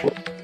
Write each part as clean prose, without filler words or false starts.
Thank you.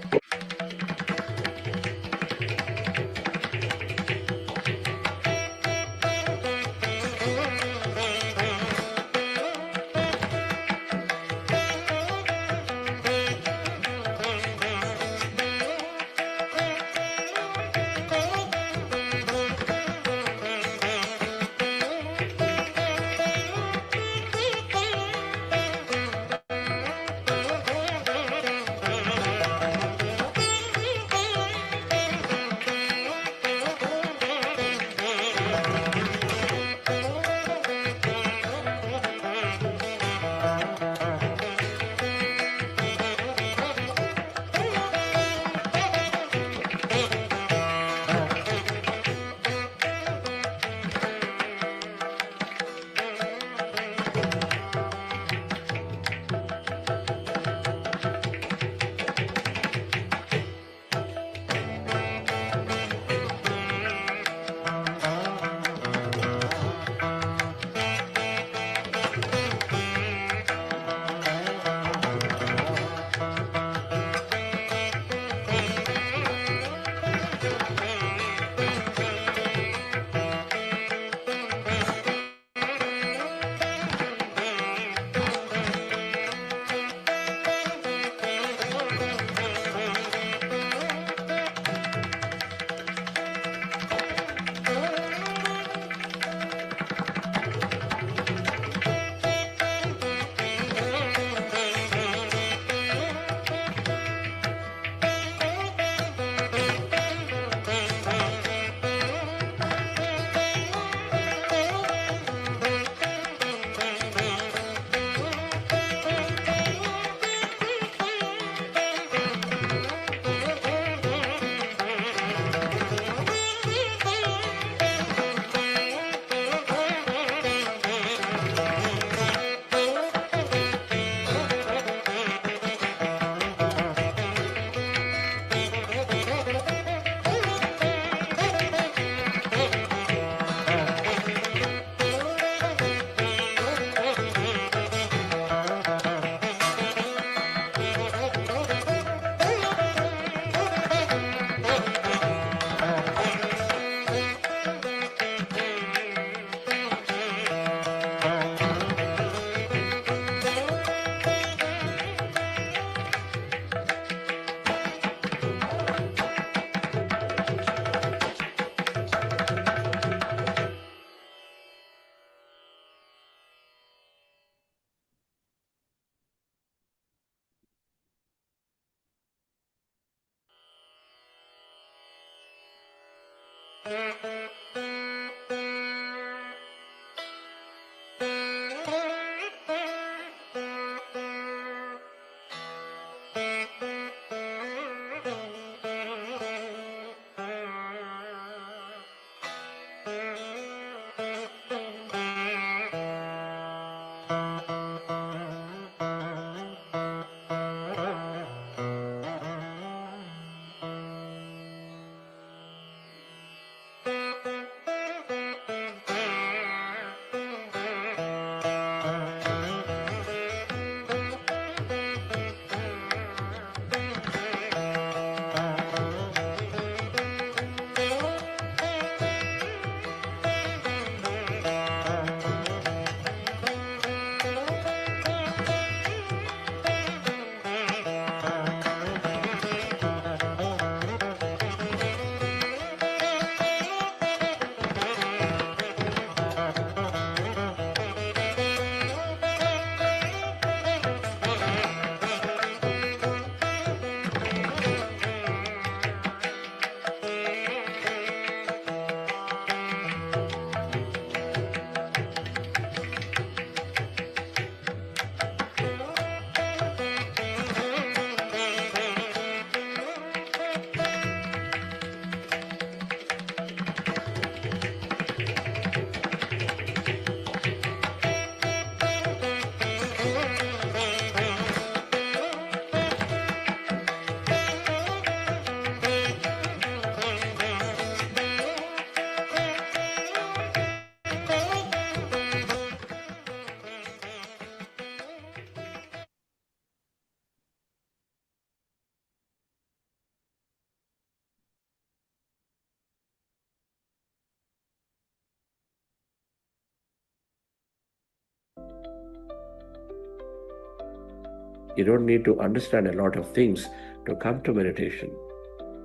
You don't need to understand a lot of things to come to meditation.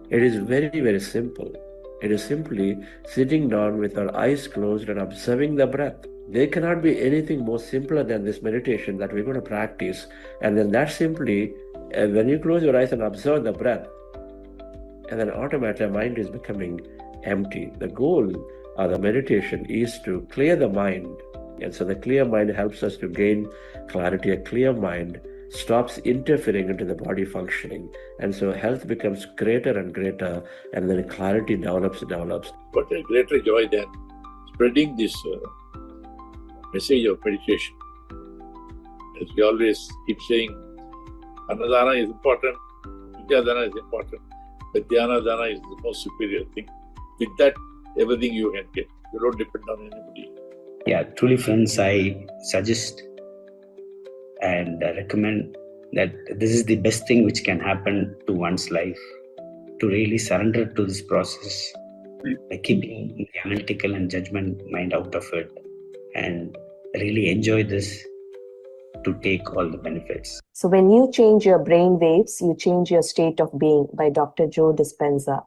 It is very, very simple. It is simply sitting down with our eyes closed and observing the breath. There cannot be anything more simpler than this meditation that we're going to practice. And then that simply, when you close your eyes and observe the breath, and then automatically mind is becoming empty. The goal of the meditation is to clear the mind. And so the clear mind helps us to gain clarity. A clear mind stops interfering into the body functioning. And so health becomes greater and greater, and then clarity develops. But a greater joy than spreading this message of meditation. As we always keep saying, Annadana is important, Vidyadana is important, but Dhyana Dana is the most superior thing. With that, everything you can get. You don't depend on anybody. Yeah, truly friends, I suggest and recommend that this is the best thing which can happen to one's life, to really surrender to this process by keeping the analytical and judgment mind out of it and really enjoy this to take all the benefits. So when you change your brain waves, you change your state of being, by Dr. Joe Dispenza.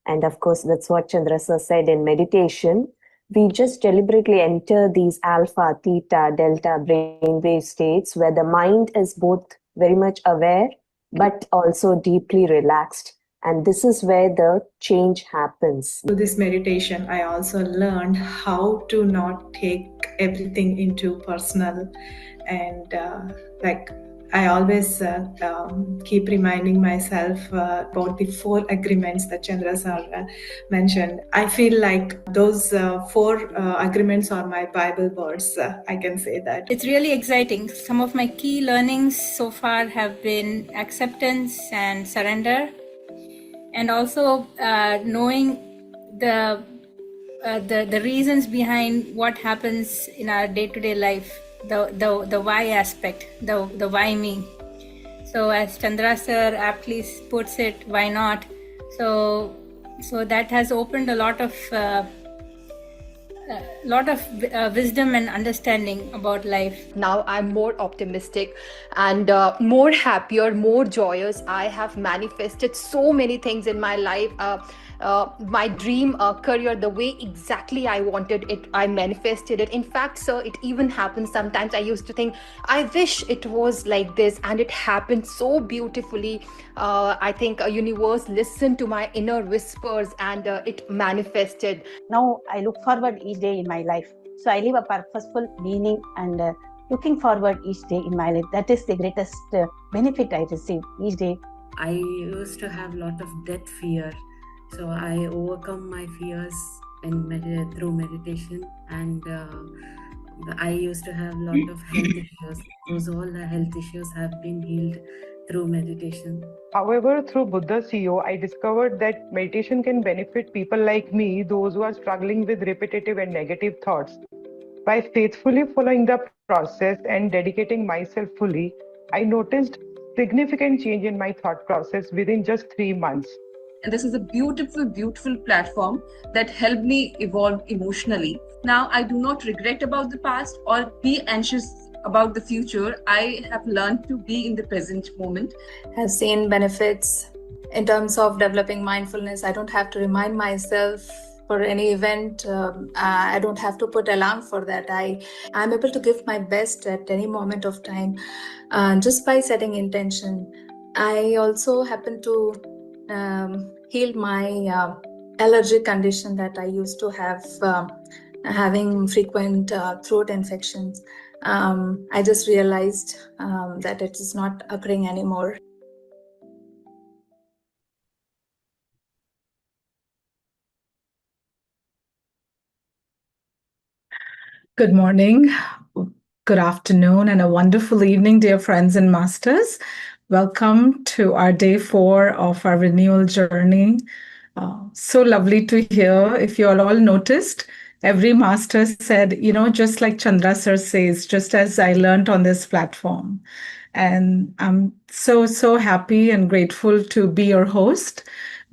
And of course, that's what Chandra sir said in meditation. We just deliberately enter these alpha, theta, delta brainwave states where the mind is both very much aware, but also deeply relaxed. And this is where the change happens. Through this meditation, I also learned how to not take everything into personal. And I always keep reminding myself about the 4 agreements that Chandra sir mentioned. I feel like those 4 agreements are my Bible words. I can say that. It's really exciting. Some of my key learnings so far have been acceptance and surrender, and also knowing the reasons behind what happens in our day-to-day life. The why aspect, the why me. So as Chandra sir aptly puts it, why not? So that has opened a lot of wisdom and understanding about life. Now I'm more optimistic and more happier, more joyous. I have manifested so many things in my life. My dream career, the way exactly I wanted it, I manifested it. In fact, sir, it even happens sometimes. I used to think, I wish it was like this, and it happened so beautifully. I think a universe listened to my inner whispers and it manifested. Now I look forward each day in my life. So I live a purposeful meaning and looking forward each day in my life. That is the greatest benefit I receive each day. I used to have a lot of death fear. So I overcome my fears through meditation, and I used to have a lot of health issues. All the health issues have been healed through meditation. However, through BuddhaCEO, I discovered that meditation can benefit people like me, those who are struggling with repetitive and negative thoughts. By faithfully following the process and dedicating myself fully, I noticed significant change in my thought process within just 3 months. And this is a beautiful, beautiful platform that helped me evolve emotionally. Now, I do not regret about the past or be anxious about the future. I have learned to be in the present moment. Have seen benefits in terms of developing mindfulness. I don't have to remind myself for any event. I don't have to put alarm for that. I'm able to give my best at any moment of time just by setting intention. I also happen to heal my allergic condition that I used to have, having frequent throat infections. I just realized that it is not occurring anymore. Good morning, good afternoon, and a wonderful evening, dear friends and masters. Welcome to our day 4 of our renewal journey. So lovely to hear. If you all noticed, every master said, just like Chandra sir says, just as I learned on this platform. And I'm so happy and grateful to be your host.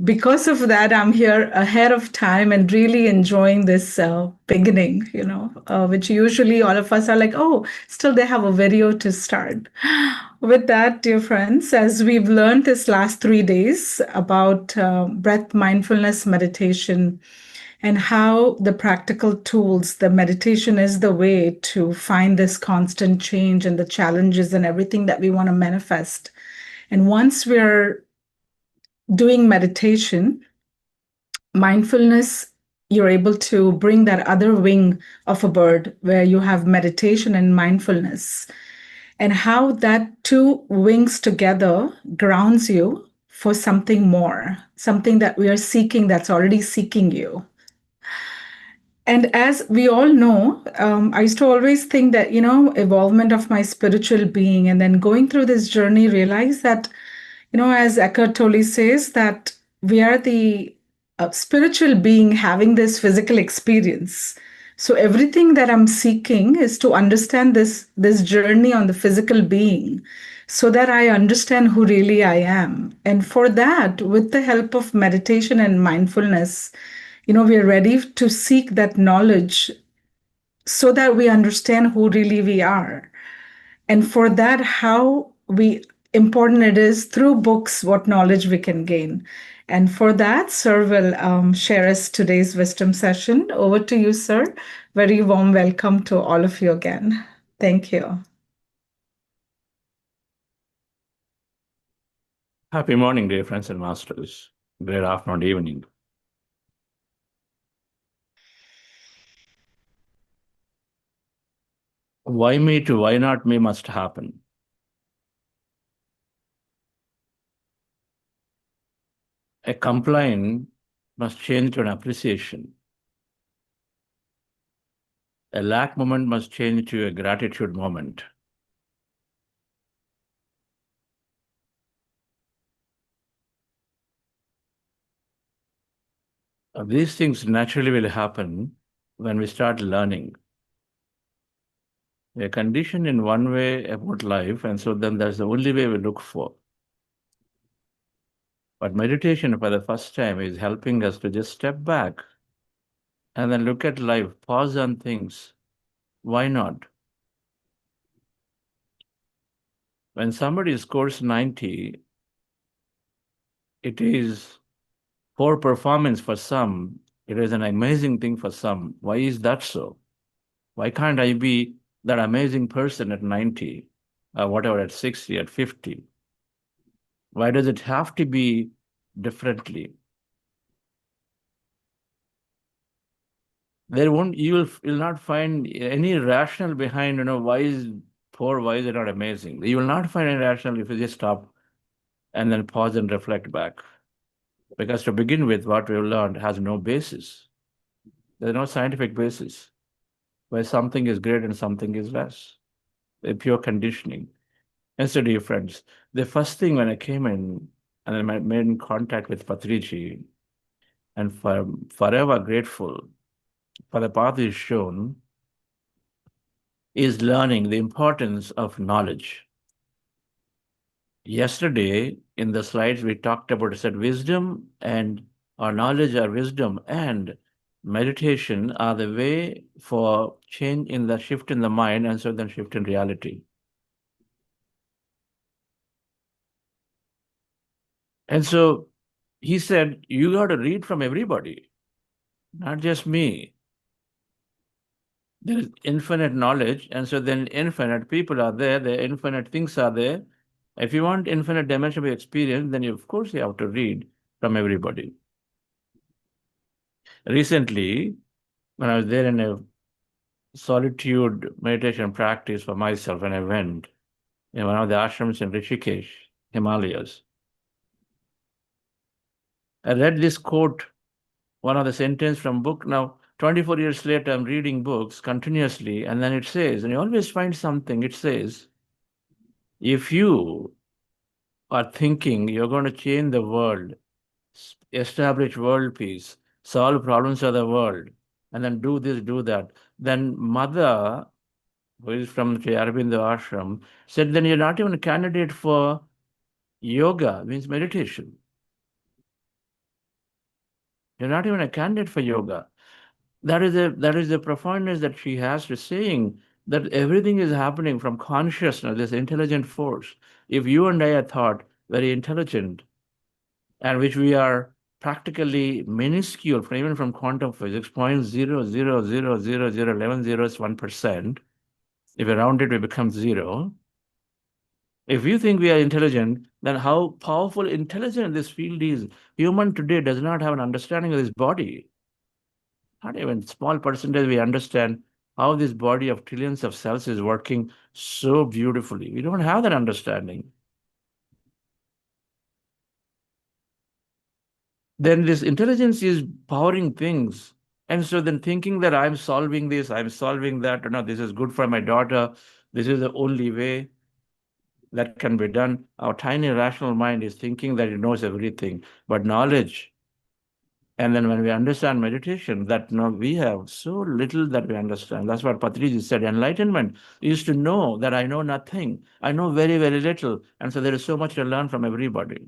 because of that, I'm here ahead of time and really enjoying this beginning, which usually all of us are like, oh, still they have a video to start. With that, dear friends, as we've learned this last 3 days about breath mindfulness meditation and how the practical tools, the meditation is the way to find this constant change and the challenges and everything that we want to manifest. And once we're doing meditation, mindfulness, you're able to bring that other wing of a bird where you have meditation and mindfulness, and how that two wings together grounds you for something more, something that we are seeking that's already seeking you. And as we all know, I used to always think that, evolvement of my spiritual being, and then going through this journey, realize that, as Eckhart Tolle says, that we are the spiritual being having this physical experience. So everything that I'm seeking is to understand this journey on the physical being, so that I understand who really I am. And for that, with the help of meditation and mindfulness, we are ready to seek that knowledge so that we understand who really we are. And for that, how important it is through books, what knowledge we can gain. And for that, Sir will share us today's wisdom session. Over to you, Sir. Very warm welcome to all of you again. Thank you. Happy morning, dear friends and masters. Great afternoon, evening. Why me to why not me must happen. A complaint must change to an appreciation. A lack moment must change to a gratitude moment. These things naturally will happen when we start learning. We're conditioned in one way about life, and so then that's the only way we look for. But meditation for the first time is helping us to just step back and then look at life, pause on things. Why not? When somebody scores 90, it is poor performance for some. It is an amazing thing for some. Why is that so? Why can't I be that amazing person at 90 or whatever, at 60, at 50? Why does it have to be differently? You'll not find any rationale behind, why is poor, why is it not amazing? You will not find any rationale if you just stop and then pause and reflect back. Because to begin with, what we've learned has no basis. There's no scientific basis where something is great and something is less. They're pure conditioning. And so, dear friends, the first thing when I came in and I made in contact with Patriji, and forever grateful for the path he's shown, is learning the importance of knowledge. Yesterday, in the slides, we talked about, said wisdom and our knowledge or wisdom and meditation are the way for change in the shift in the mind, and so then shift in reality. And so he said, you got to read from everybody, not just me. There is infinite knowledge, and so then infinite people are there, the infinite things are there. If you want infinite dimension of experience, then of course you have to read from everybody. Recently, when I was there in a solitude meditation practice for myself, and I went in one of the ashrams in Rishikesh, Himalayas, I read this quote, one of the sentence from book. Now, 24 years later, I'm reading books continuously, and then it says, and you always find something, it says, if you are thinking you're going to change the world, establish world peace, solve problems of the world, and then do this, do that, then Mother, who is from the Aurobindo ashram, said, then you're not even a candidate for yoga, means meditation. You're not even a candidate for yoga. That is the profoundness that she has to saying that everything is happening from consciousness, this intelligent force. If you and I are thought very intelligent, and which we are practically minuscule, even from quantum physics, 0.000001101%. If you round it, we become zero. If you think we are intelligent, then how powerful, intelligent this field is. Human today does not have an understanding of this body. Not even small percentage we understand how this body of trillions of cells is working so beautifully. We don't have that understanding. Then this intelligence is powering things. And so then thinking that I'm solving this, I'm solving that, no, this is good for my daughter, this is the only way that can be done. Our tiny rational mind is thinking that it knows everything, but knowledge. And then when we understand meditation, that no, we have so little that we understand. That's what Patriji said. Enlightenment is to know that I know nothing. I know very, very little. And so there is so much to learn from everybody.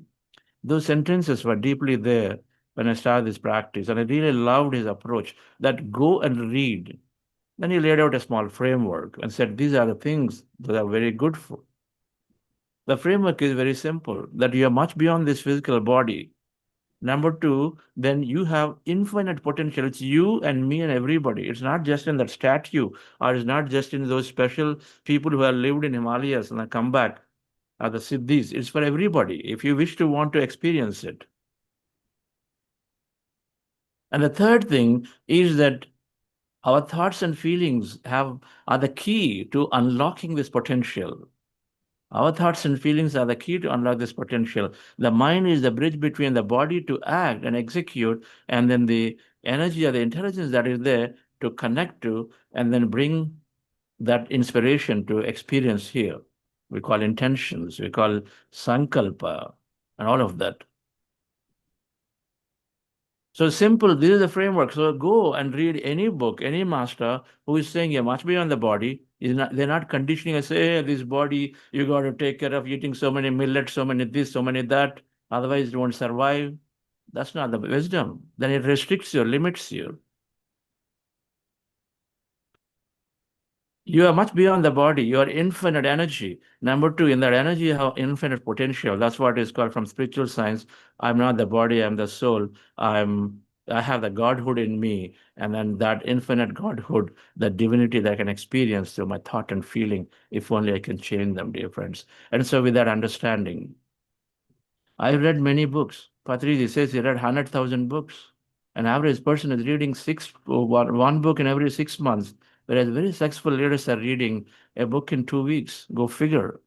Those sentences were deeply there when I started this practice. And I really loved his approach that go and read. Then he laid out a small framework and said, these are the things that are very good for. The framework is very simple, that you are much beyond this physical body. Number two, then you have infinite potential. It's you and me and everybody. It's not just in that statue, or it's not just in those special people who have lived in Himalayas and come back, or the Siddhis. It's for everybody, if you wish to want to experience it. And the third thing is that our thoughts and feelings are the key to unlocking this potential. Our thoughts and feelings are the key to unlock this potential. The mind is the bridge between the body to act and execute, and then the energy or the intelligence that is there to connect to, and then bring that inspiration to experience here. We call intentions, we call sankalpa, and all of that. So simple, this is the framework. So go and read any book, any master who is saying you're much beyond the body. They're not conditioning us, say, hey, this body, you got to take care of eating so many millets, so many this, so many that. Otherwise, you won't survive. That's not the wisdom. Then it restricts you, limits you. You are much beyond the body. You are infinite energy. Number two, in that energy, you have infinite potential. That's what is called from spiritual science. I'm not the body, I'm the soul. I have the Godhood in me. And then that infinite Godhood, the divinity that I can experience through my thought and feeling, if only I can change them, dear friends. And so with that understanding, I've read many books. Patriji says he read 100,000 books. An average person is reading one book in every 6 months, whereas very successful leaders are reading a book in 2 weeks. Go figure.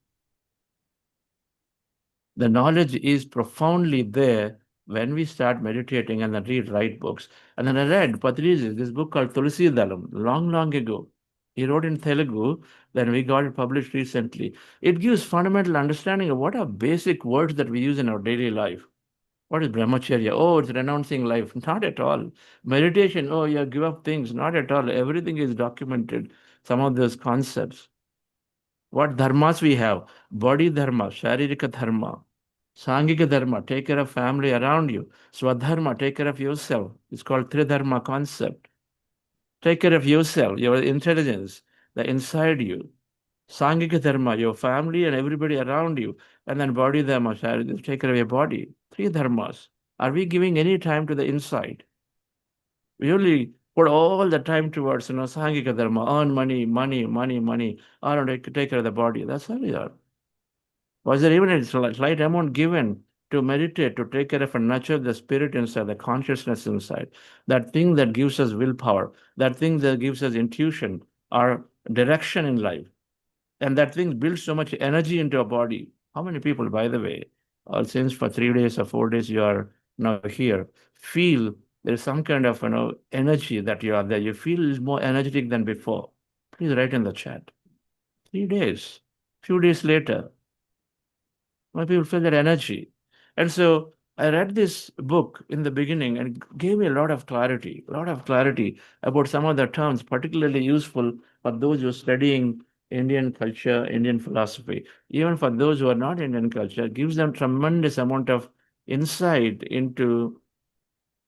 The knowledge is profoundly there when we start meditating and then read right books. And then I read Patriji, this book called Tulsi Dalam, long, long ago. He wrote in Telugu, then we got it published recently. It gives fundamental understanding of what are basic words that we use in our daily life. What is brahmacharya? Oh, it's renouncing life. Not at all. Meditation, oh, you give up things. Not at all. Everything is documented. Some of those concepts. What dharmas we have? Body dharma, sharirika dharma, sangika dharma, take care of family around you. Swadharma, take care of yourself. It's called tridharma concept. Take care of yourself, your intelligence, the inside you. Sangika dharma, your family and everybody around you. And then body dharma, take care of your body. 3 dharmas. Are we giving any time to the inside? We only put all the time towards, Sangika dharma, earn money, money, money, money. I don't take care of the body. That's how we are. Was there even a slight amount given to meditate, to take care of and nurture the spirit inside, the consciousness inside, that thing that gives us willpower, that thing that gives us intuition, our direction in life? And that thing builds so much energy into our body. How many people, by the way, since for 3 days or 4 days you are now here, feel there is some kind of energy that you are there. You feel more energetic than before. Please write in the chat. 3 days, few days later, my people feel that energy. And so I read this book in the beginning and it gave me a lot of clarity about some of the terms, particularly useful for those who are studying Indian culture, Indian philosophy. Even for those who are not Indian culture, gives them tremendous amount of insight into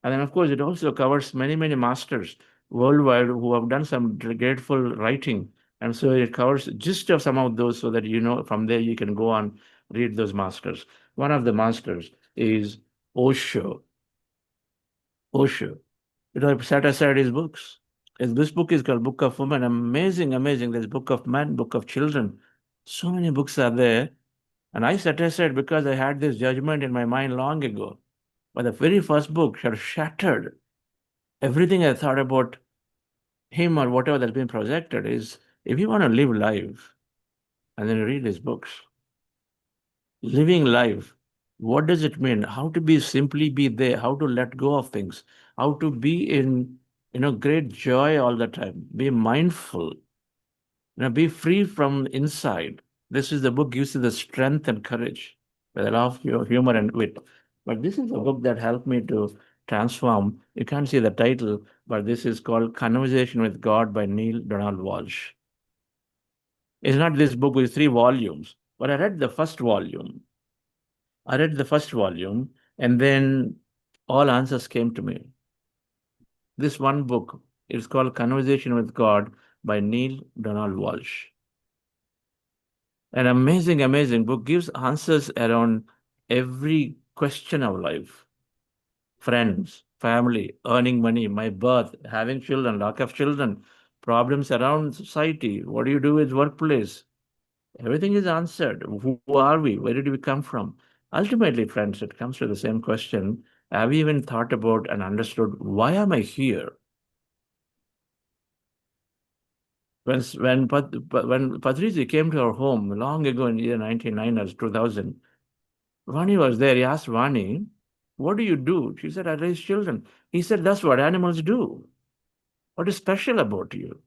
And then, of course, it also covers many, many masters worldwide who have done some grateful writing. And so it covers gist of some of those so that from there you can go on, read those masters. One of the masters is Osho. Osho. I've set aside his books. This book is called Book of Women. Amazing, amazing. There's Book of Men, Book of Children. So many books are there. And I set aside because I had this judgment in my mind long ago. But the very first book shattered everything I thought about him or whatever that's been projected. Is if you want to live life, and then read his books. Living life, what does it mean? How to simply be there, how to let go of things, how to be in great joy all the time, be mindful, be free from inside. This is the book gives you the strength and courage with a lot of humor and wit. But this is a book that helped me to transform. You can't see the title, but this is called Conversation with God by Neil Donald Walsh. It's not this book with 3 volumes, but I read the first volume. And then all answers came to me. This one book is called Conversation with God by Neil Donald Walsh. An amazing, amazing book, gives answers around every question of life. Friends, family, earning money, my birth, having children, lack of children, problems around society, what do you do with workplace? Everything is answered. Who are we? Where did we come from? Ultimately, friends, it comes to the same question. Have you even thought about and understood, why am I here? When Patriji came to our home long ago in the year 1999 or 2000, Vani was there. He asked Vani, what do you do? She said, I raise children. He said, that's what animals do. What is special about you?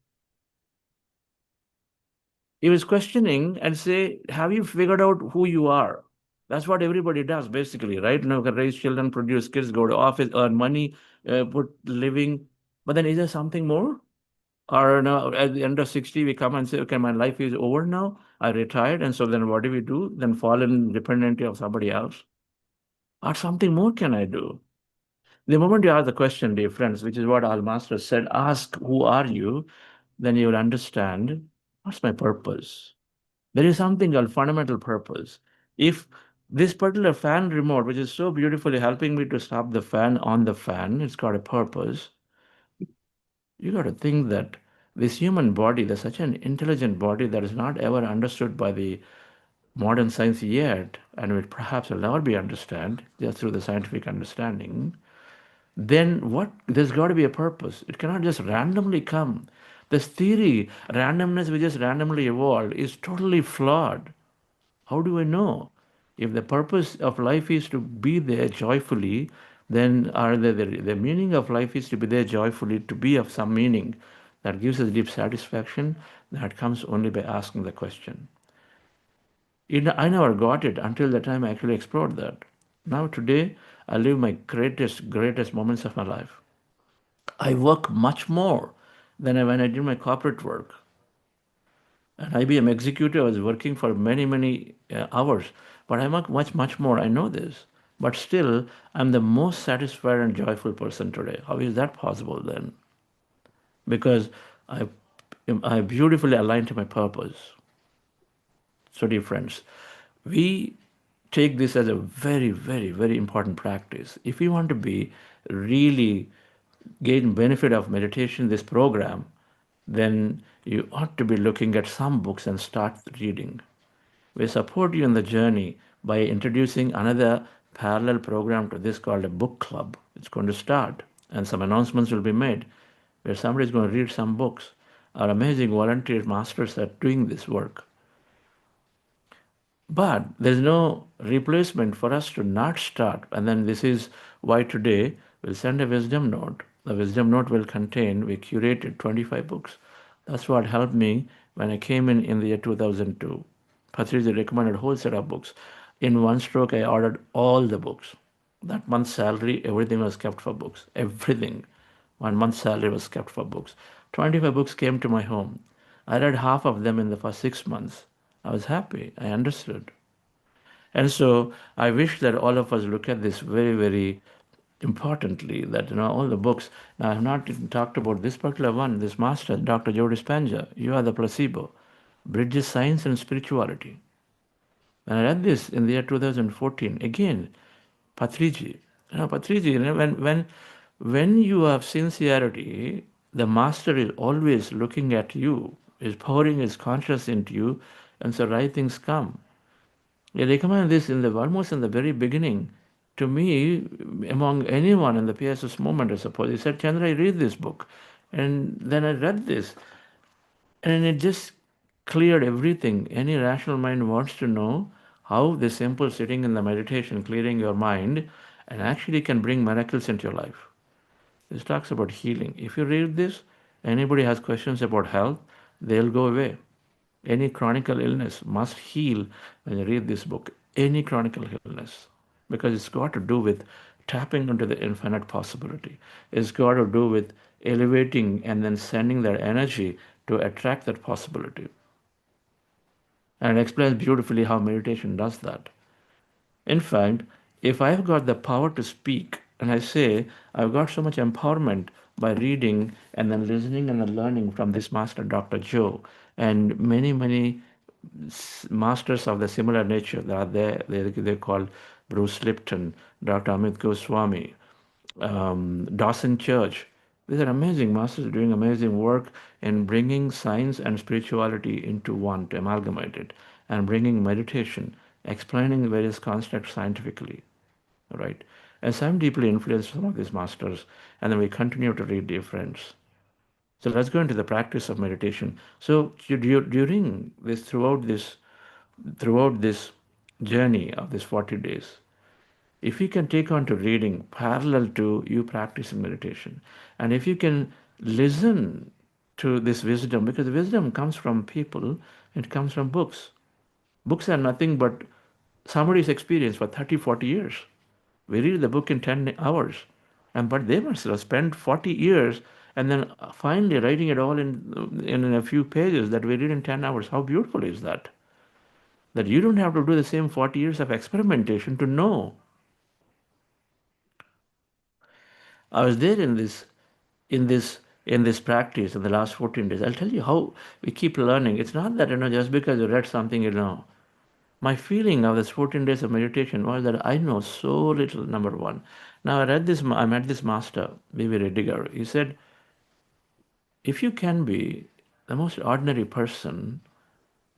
He was questioning and say, have you figured out who you are? That's what everybody does, basically, right? Raise children, produce kids, go to office, earn money, put living. But then is there something more? Or no, at the end of 60, we come and say, okay, my life is over now. I retired. And so then what do we do? Then fall in dependency of somebody else? Or something more can I do? The moment you ask the question, dear friends, which is what our master said, ask, who are you? Then you will understand, what's my purpose? There is something called fundamental purpose. If this particular fan remote, which is so beautifully helping me to stop the fan on the fan, it's got a purpose. You got to think that this human body, there's such an intelligent body that is not ever understood by the modern science yet, and will perhaps will never be understood just through the scientific understanding. Then there's got to be a purpose. It cannot just randomly come. This theory, randomness which just randomly evolved, is totally flawed. How do I know? If the purpose of life is to be there joyfully, then the meaning of life is to be there joyfully, to be of some meaning that gives us deep satisfaction. That comes only by asking the question. I never got it until the time I actually explored that. Now today, I live my greatest moments of my life. I work much more than when I did my corporate work. An IBM executive, I was working for many, many hours, but I work much more. I know this. But still, I'm the most satisfied and joyful person today. How is that possible then? Because I beautifully aligned to my purpose. So, dear friends, we take this as a very, very, very important practice. If you want to be really gain benefit of meditation, this program, then you ought to be looking at some books and start reading. We support you in the journey by introducing another parallel program to this called a book club. It's going to start, and some announcements will be made where somebody is going to read some books. Our amazing volunteer masters are doing this work. But there's no replacement for us to not start. And then this is why today we'll send a wisdom note. The wisdom note will contain, we curated 25 books. That's what helped me when I came in the year 2002. Patriji recommended a whole set of books. In one stroke, I ordered all the books. That month's salary, everything was kept for books. Everything. 1 month's salary was kept for books. 25 books came to my home. I read half of them in the first 6 months. I was happy. I understood. And so I wish that all of us look at this very, very importantly, that all the books. Now, I have not even talked about this particular one. This master, Dr. Joe Dispenza, You Are the Placebo, bridges science and spirituality. When I read this in the year 2014, again, Patriji, Patriji, when you have sincerity, the master is always looking at you, is pouring his consciousness into you, and so right things come. They recommend this almost in the very beginning to me, among anyone in the PSS movement, I suppose. He said, Chandra, I read this book. And then I read this, and it just cleared everything. Any rational mind wants to know how this simple sitting in the meditation, clearing your mind, and actually can bring miracles into your life. This talks about healing. If you read this, anybody has questions about health, they'll go away. Any chronic illness must heal when you read this book. Any chronic illness. Because it's got to do with tapping into the infinite possibility. It's got to do with elevating and then sending that energy to attract that possibility. And it explains beautifully how meditation does that. In fact, if I've got the power to speak, and I say I've got so much empowerment by reading and then listening and then learning from this master, Dr. Joe, and many masters of the similar nature that are there. They're called Bruce Lipton, Dr. Amit Goswami, Dawson Church. These are amazing masters doing amazing work in bringing science and spirituality into one, to amalgamate it, and bringing meditation, explaining various constructs scientifically, right? And so I'm deeply influenced by some of these masters, and then we continue to read dear friends. So let's go into the practice of meditation. So during this, throughout this journey of these 40 days, if you can take on to reading parallel to you practicing meditation, and if you can listen to this wisdom, because wisdom comes from people, it comes from books. Books are nothing but somebody's experience for 30, 40 years. We read the book in 10 hours, but they must have spent 40 years and then finally writing it all in a few pages that we read in 10 hours. How beautiful is that? That you don't have to do the same 40 years of experimentation to know. I was there in this practice in the last 14 days. I'll tell you how we keep learning. It's not that just because you read something, My feeling of this 14 days of meditation was that I know so little, number one. Now I met this master, B.V. Reddigar. He said, if you can be the most ordinary person,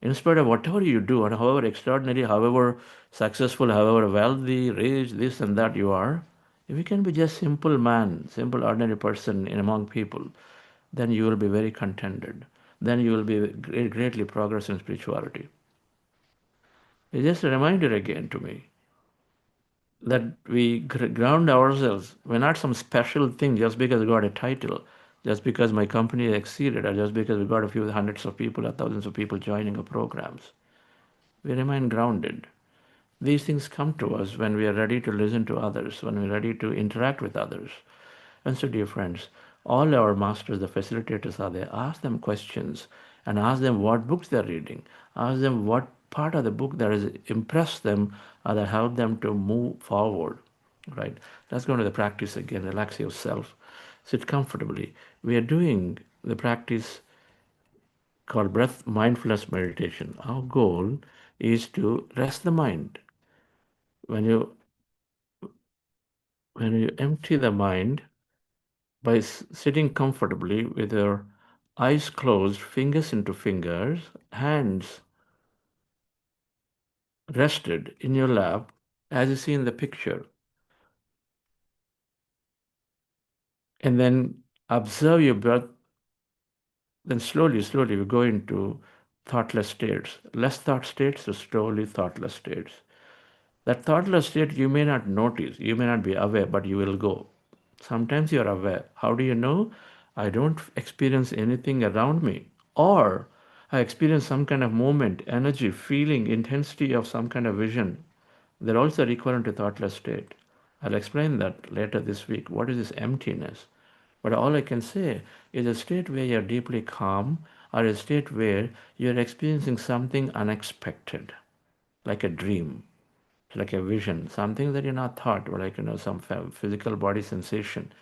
in spite of whatever you do, and however extraordinary, however successful, however wealthy, rich, this and that you are, if you can be just simple man, simple ordinary person among people, then you will be very contented. Then you will be greatly progress in spirituality. It's just a reminder again to me that we ground ourselves. We're not some special thing just because we got a title, just because my company exceeded, or just because we got a few hundreds of people or thousands of people joining our programs. We remain grounded. These things come to us when we are ready to listen to others, when we're ready to interact with others. And so, dear friends, all our masters, the facilitators are there. Ask them questions and ask them what books they're reading. Ask them what part of the book that has impressed them or that helped them to move forward, right? Let's go into the practice again. Relax yourself. Sit comfortably. We are doing the practice called breath mindfulness meditation. Our goal is to rest the mind. When you empty the mind by sitting comfortably with your eyes closed, fingers into fingers, hands rested in your lap, as you see in the picture, and then observe your breath. Then slowly we go into thoughtless states, less thought states to slowly thoughtless states. That thoughtless state you may not notice, you may not be aware, but you will go. Sometimes you are aware. How do you know? I don't experience anything around me, or I experience some kind of movement, energy, feeling, intensity of some kind of vision. They're also equivalent to thoughtless state. I'll explain that later this week. What is this emptiness? But all I can say is a state where you're deeply calm, or a state where you're experiencing something unexpected, like a dream. It's like a vision, something that you're not thought, but like, some physical body sensation,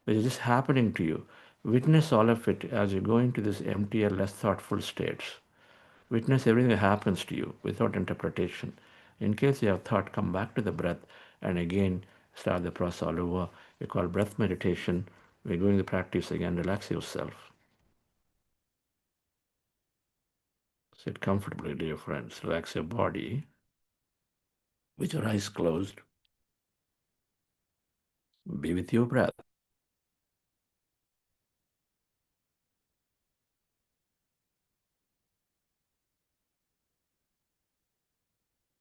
which is just happening to you. Witness all of it as you go into this emptier, less thoughtful states. Witness everything that happens to you without interpretation. In case you have thought, come back to the breath and again start the process all over. We call breath meditation. We're going to practice again. Relax yourself. Sit comfortably, dear friends. Relax your body with your eyes closed. Be with your breath.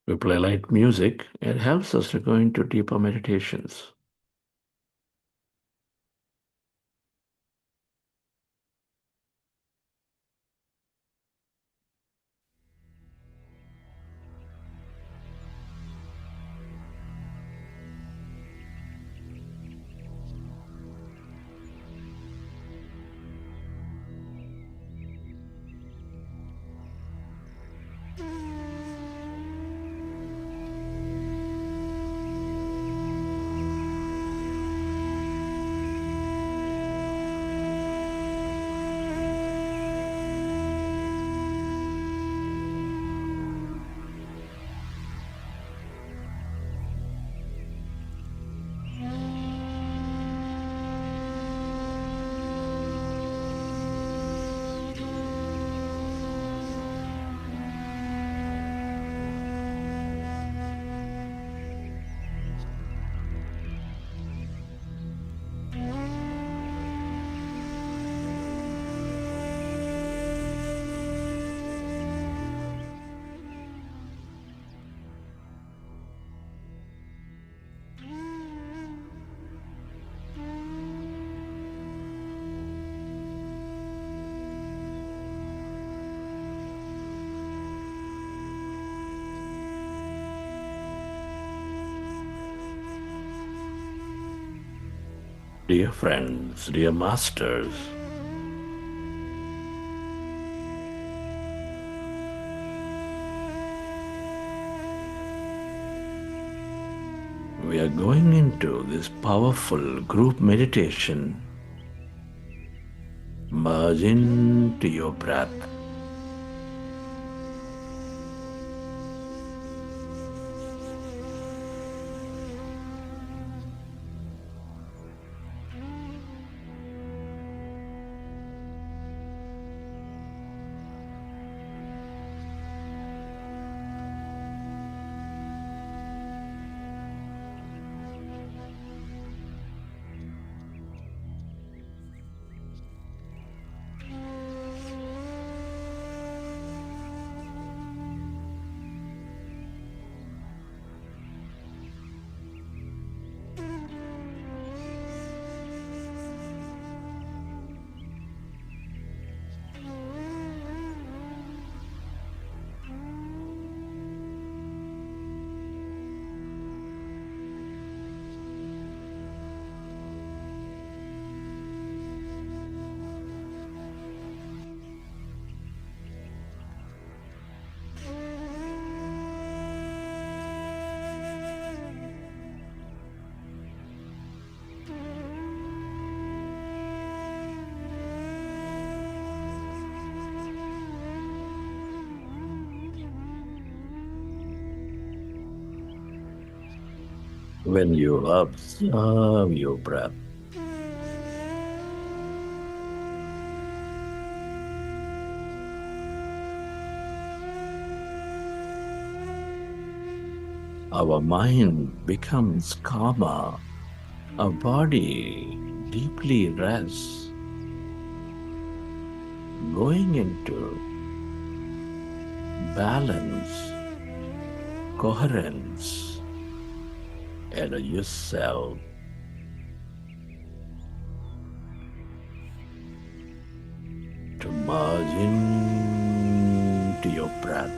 We play light music. It helps us to go into deeper meditations. Dear friends, dear masters, we are going into this powerful group meditation. Merge into your breath. When you observe your breath, our mind becomes calmer, our body deeply rests, going into balance, coherence, and yourself. To merge into your breath.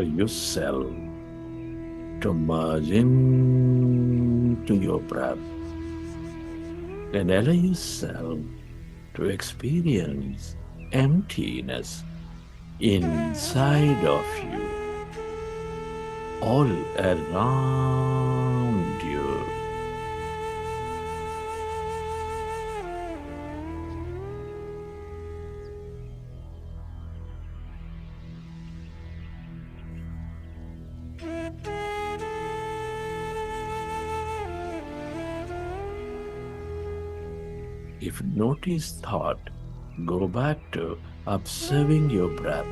yourself to merge into your breath, and allow yourself to experience emptiness inside of you, all around you. If notice thought, go back to observing your breath.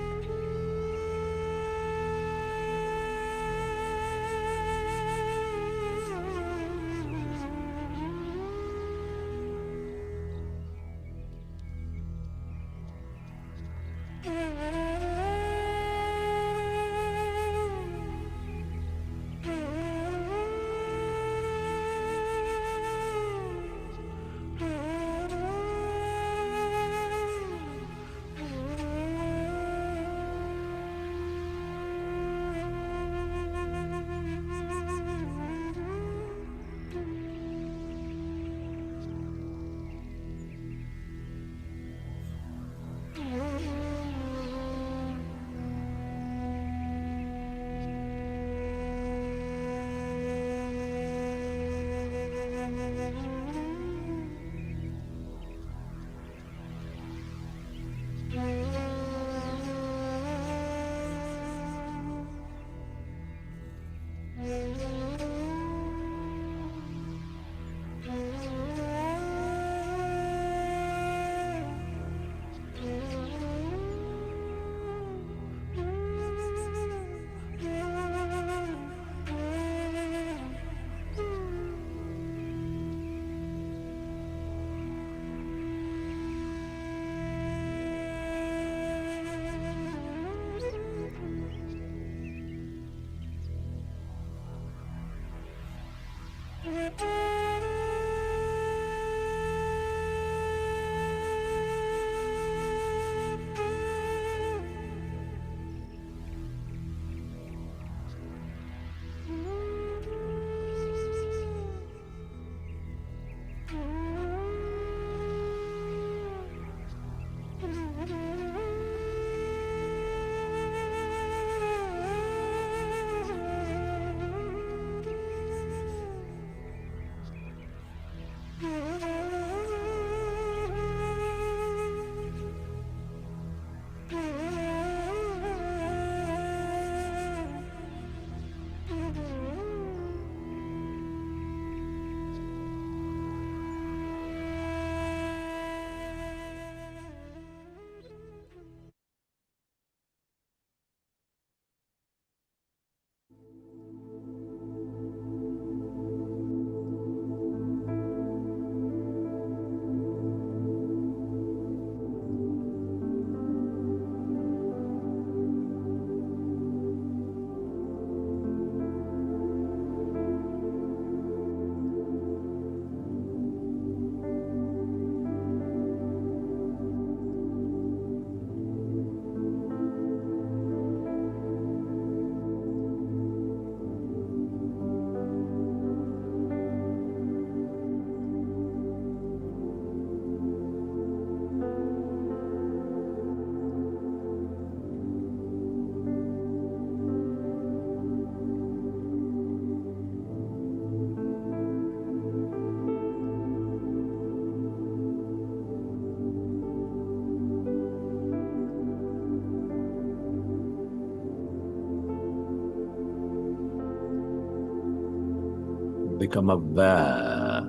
Become aware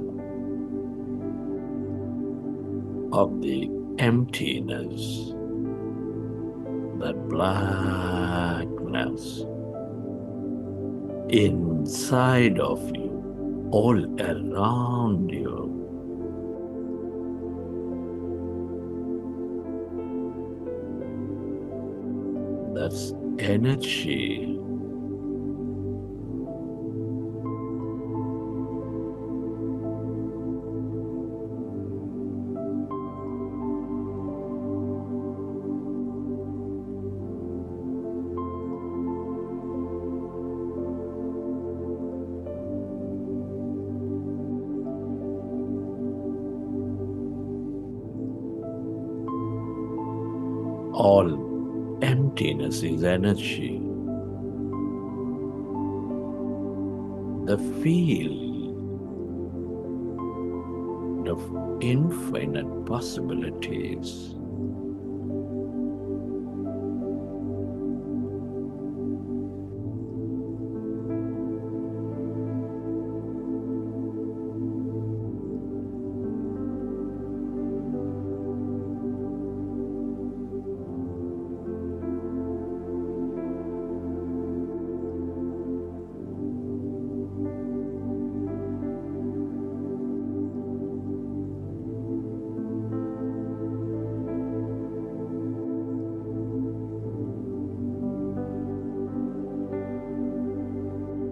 of the emptiness, that blackness inside of you, all around you. That's energy. All emptiness is energy. The field of infinite possibilities.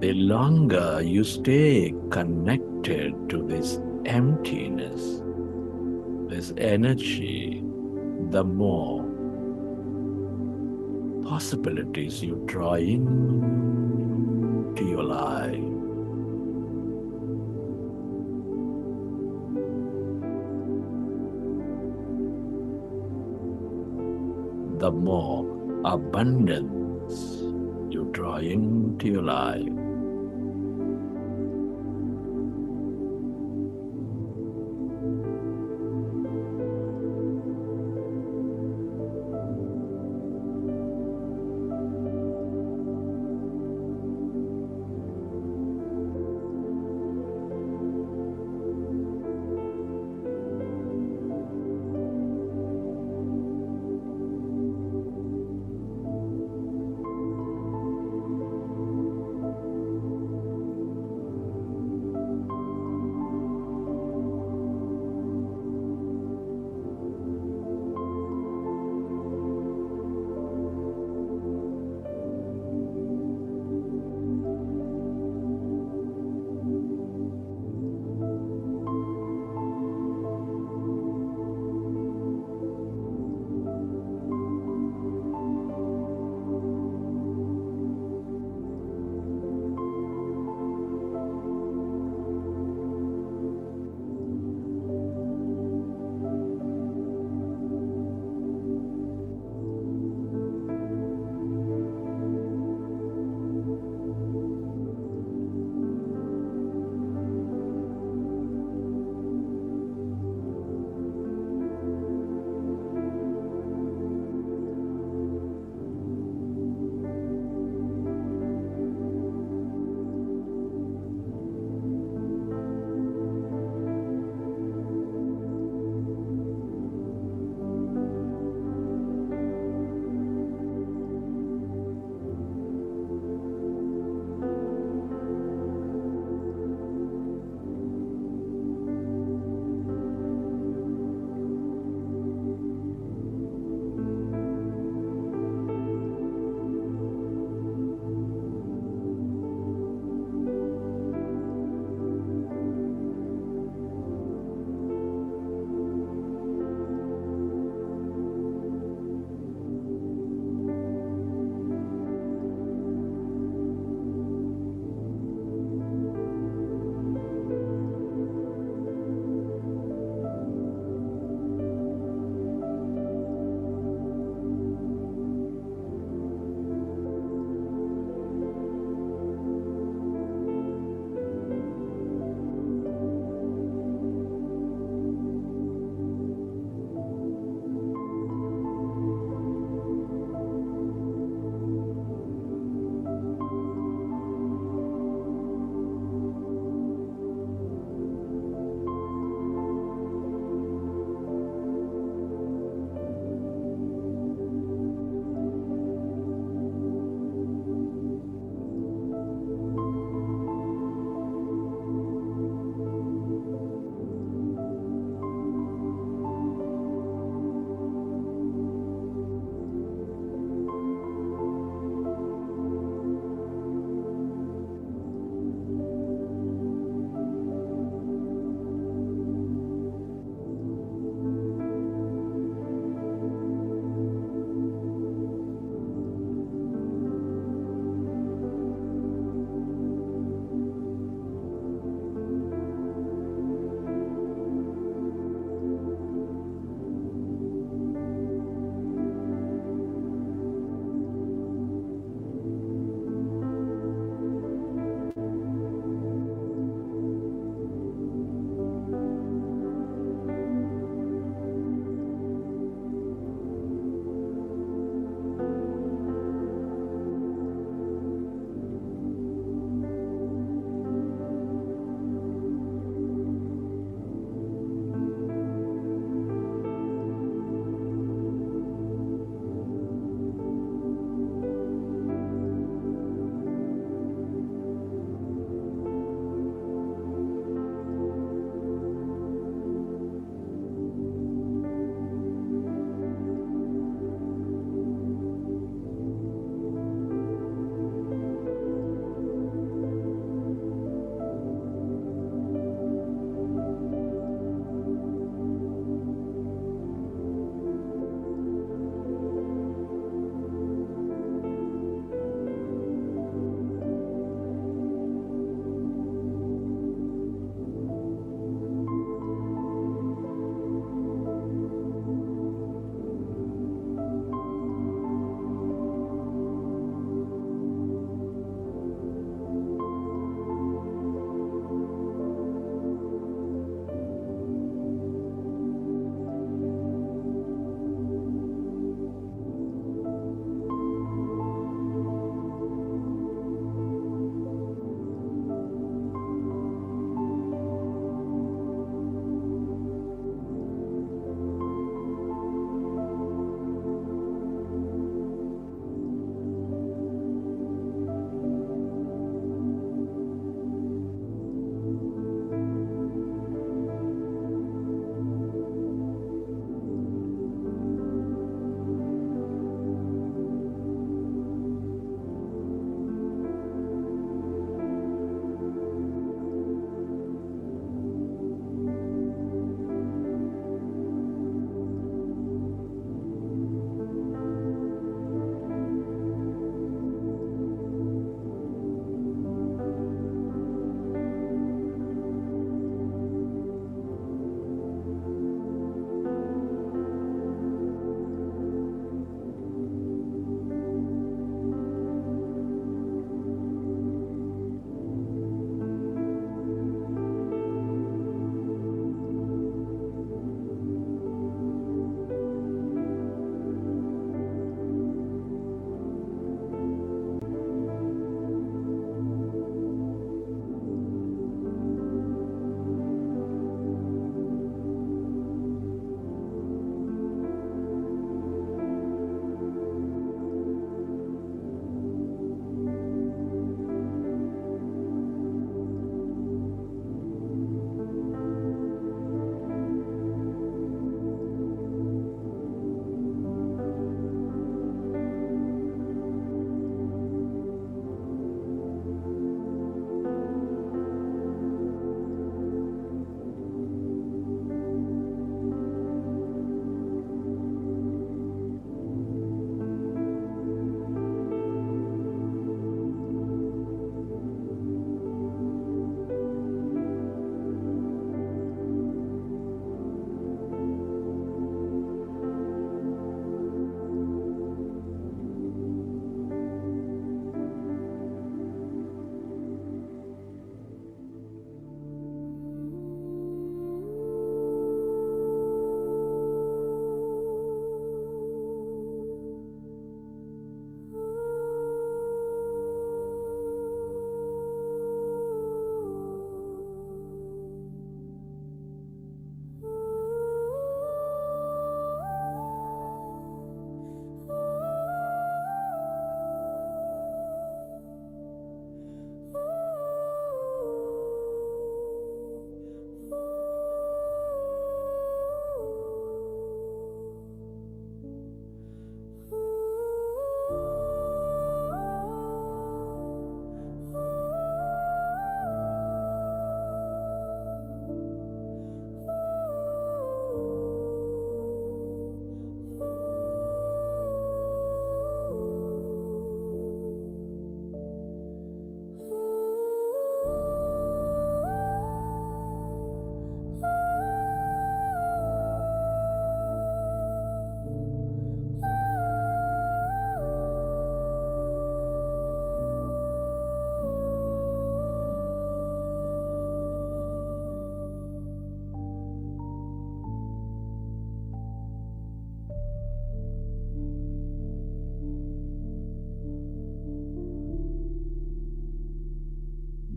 The longer you stay connected to this emptiness, this energy, the more possibilities you draw into your life. The more abundance you draw into your life.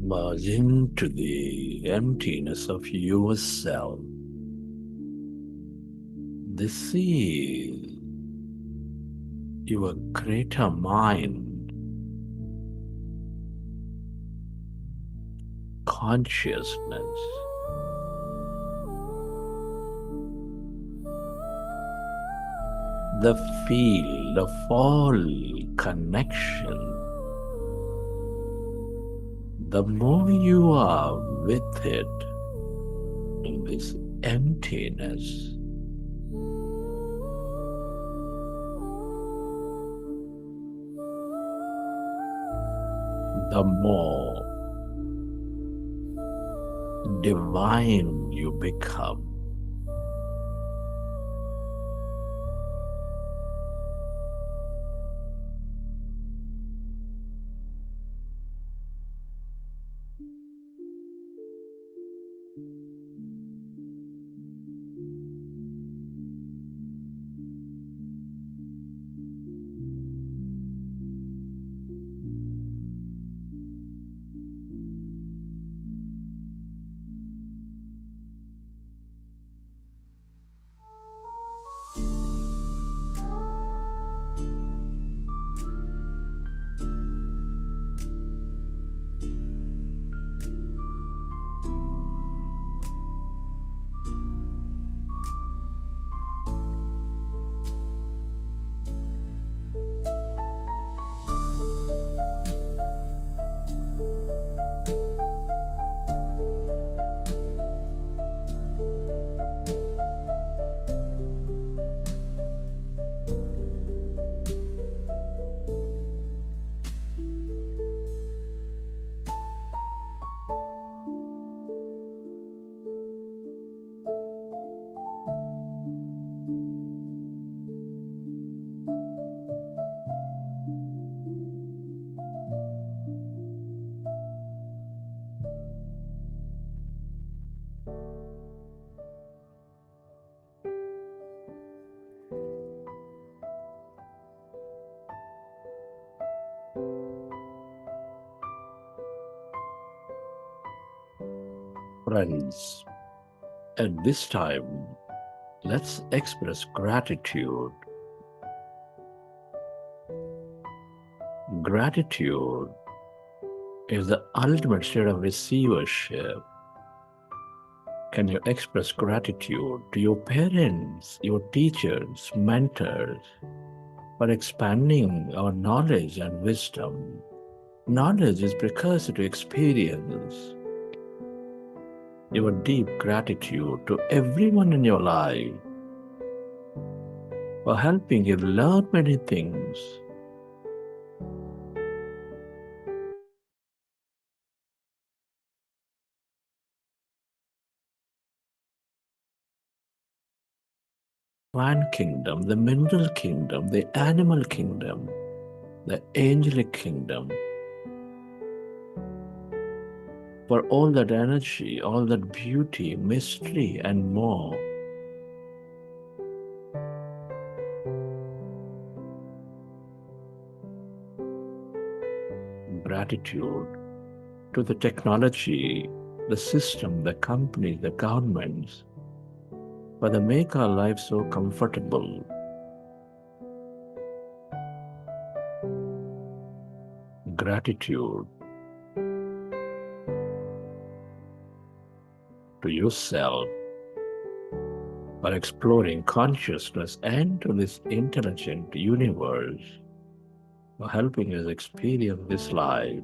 Merge into the emptiness of yourself. This is your greater mind, consciousness. The field of all connection. The more you are with it in this emptiness, the more divine you become. Friends, at this time, let's express gratitude. Gratitude is the ultimate state of receivership. Can you express gratitude to your parents, your teachers, mentors, for expanding our knowledge and wisdom? Knowledge is precursor to experience. Your deep gratitude to everyone in your life for helping you learn many things. Plant kingdom, the mineral kingdom, the animal kingdom, the angelic kingdom. For all that energy, all that beauty, mystery, and more. Gratitude to the technology, the system, the companies, the governments, for they make our life so comfortable. Gratitude to yourself for exploring consciousness and to this intelligent universe for helping us experience this life.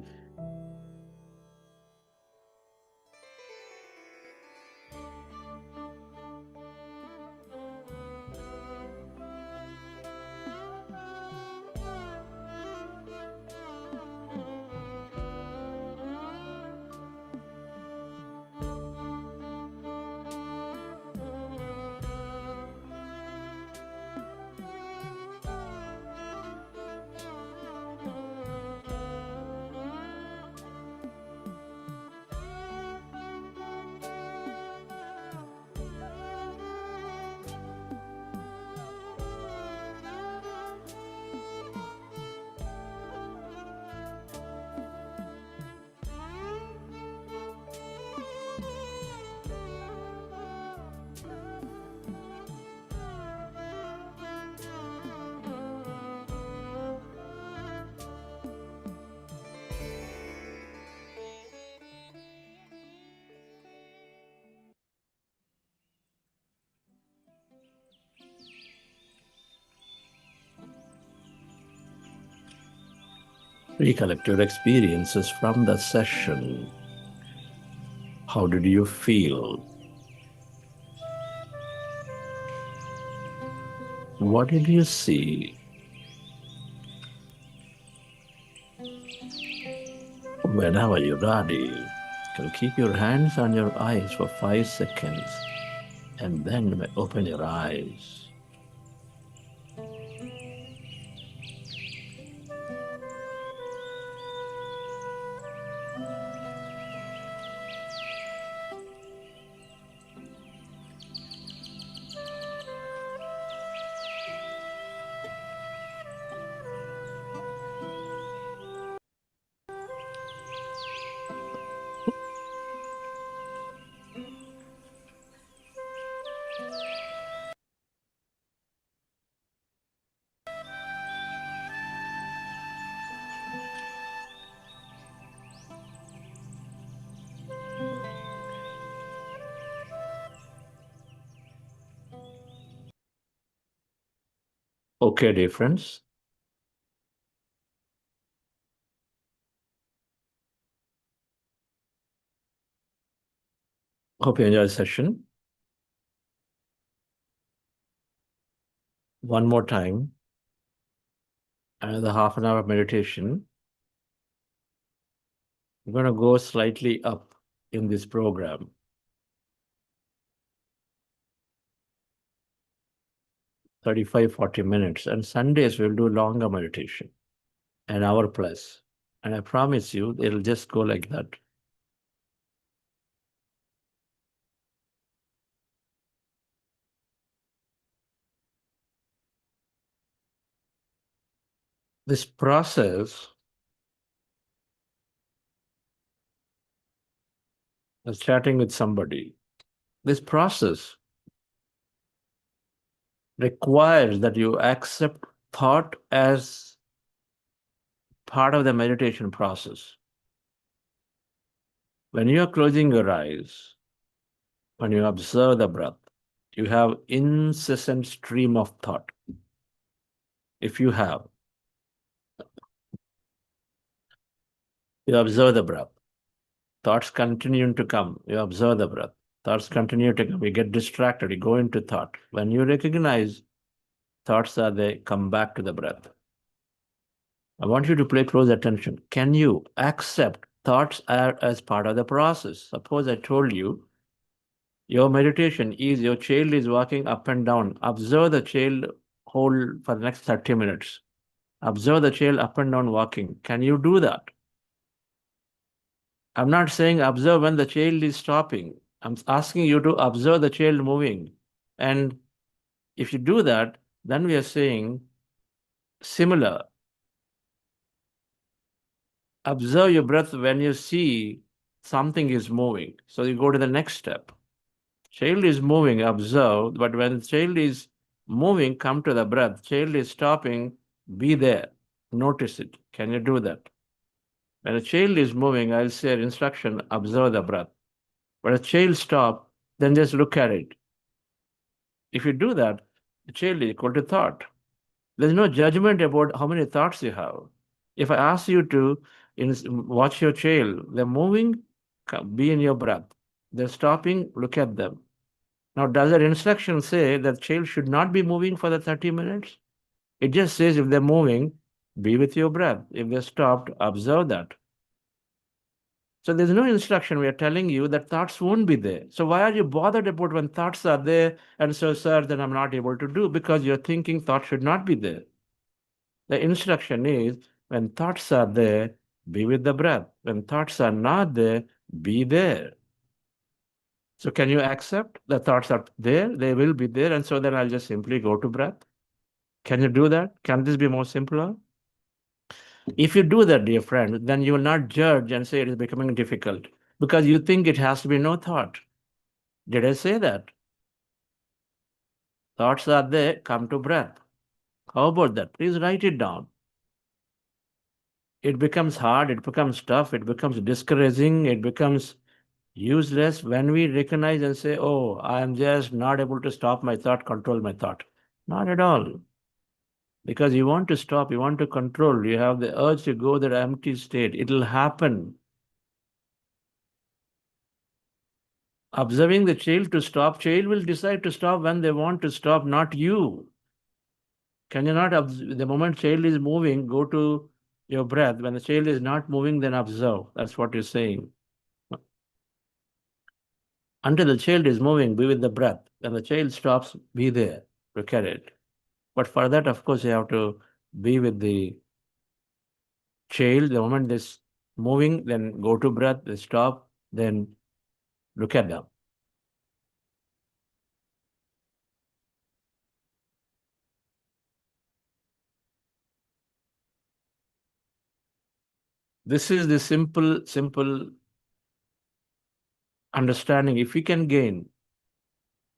Recollect your experiences from the session. How did you feel? What did you see? Whenever you're ready, you can keep your hands on your eyes for 5 seconds and then open your eyes. Okay, dear friends. Hope you enjoyed the session. One more time, another half an hour of meditation. We're going to go slightly up in this program. 35-40 minutes. And Sundays we'll do longer meditation, an hour plus. And I promise you, it'll just go like that. This process, I was chatting with somebody, this process requires that you accept thought as part of the meditation process. When you are closing your eyes, when you observe the breath, you have incessant stream of thought. If you have, you observe the breath. Thoughts continue to come. You observe the breath. Thoughts continue to come. You get distracted. You go into thought. When you recognize thoughts are there, come back to the breath. I want you to pay close attention. Can you accept thoughts are as part of the process? Suppose I told you your meditation is your child is walking up and down. Observe the child hold for the next 30 minutes. Observe the child up and down walking. Can you do that? I'm not saying observe when the child is stopping. I'm asking you to observe the child moving. And if you do that, then we are saying similar. Observe your breath when you see something is moving. So you go to the next step. Child is moving, observe, but when the child is moving, come to the breath. Child is stopping, be there. Notice it. Can you do that? When a child is moving, I'll say an instruction, observe the breath. When a child stops, then just look at it. If you do that, the child is equal to thought. There's no judgment about how many thoughts you have. If I ask you to watch your child, they're moving, be in your breath. They're stopping, look at them. Now, does that instruction say that child should not be moving for the 30 minutes? It just says if they're moving, be with your breath. If they're stopped, observe that. So there's no instruction. We are telling you that thoughts won't be there. So why are you bothered about when thoughts are there? And so, sir, then I'm not able to do because you're thinking thoughts should not be there. The instruction is when thoughts are there, be with the breath. When thoughts are not there, be there. So can you accept the thoughts are there? They will be there. And so then I'll just simply go to breath. Can you do that? Can this be more simpler? If you do that, dear friend, then you will not judge and say it is becoming difficult because you think it has to be no thought. Did I say that? Thoughts are there, come to breath. How about that? Please write it down. It becomes hard, it becomes tough, it becomes discouraging, it becomes useless when we recognize and say, oh, I am just not able to stop my thought, control my thought. Not at all. Because you want to stop, you want to control, you have the urge to go that empty state. It'll happen. Observing the child to stop, child will decide to stop when they want to stop, not you. Can you not observe? The moment child is moving, go to your breath. When the child is not moving, then observe. That's what you're saying. Until the child is moving, be with the breath. When the child stops, be there. Look at it. But for that, of course, you have to be with the child. The moment this moving, then go to breath, they stop, then look at them. This is the simple understanding. If we can gain,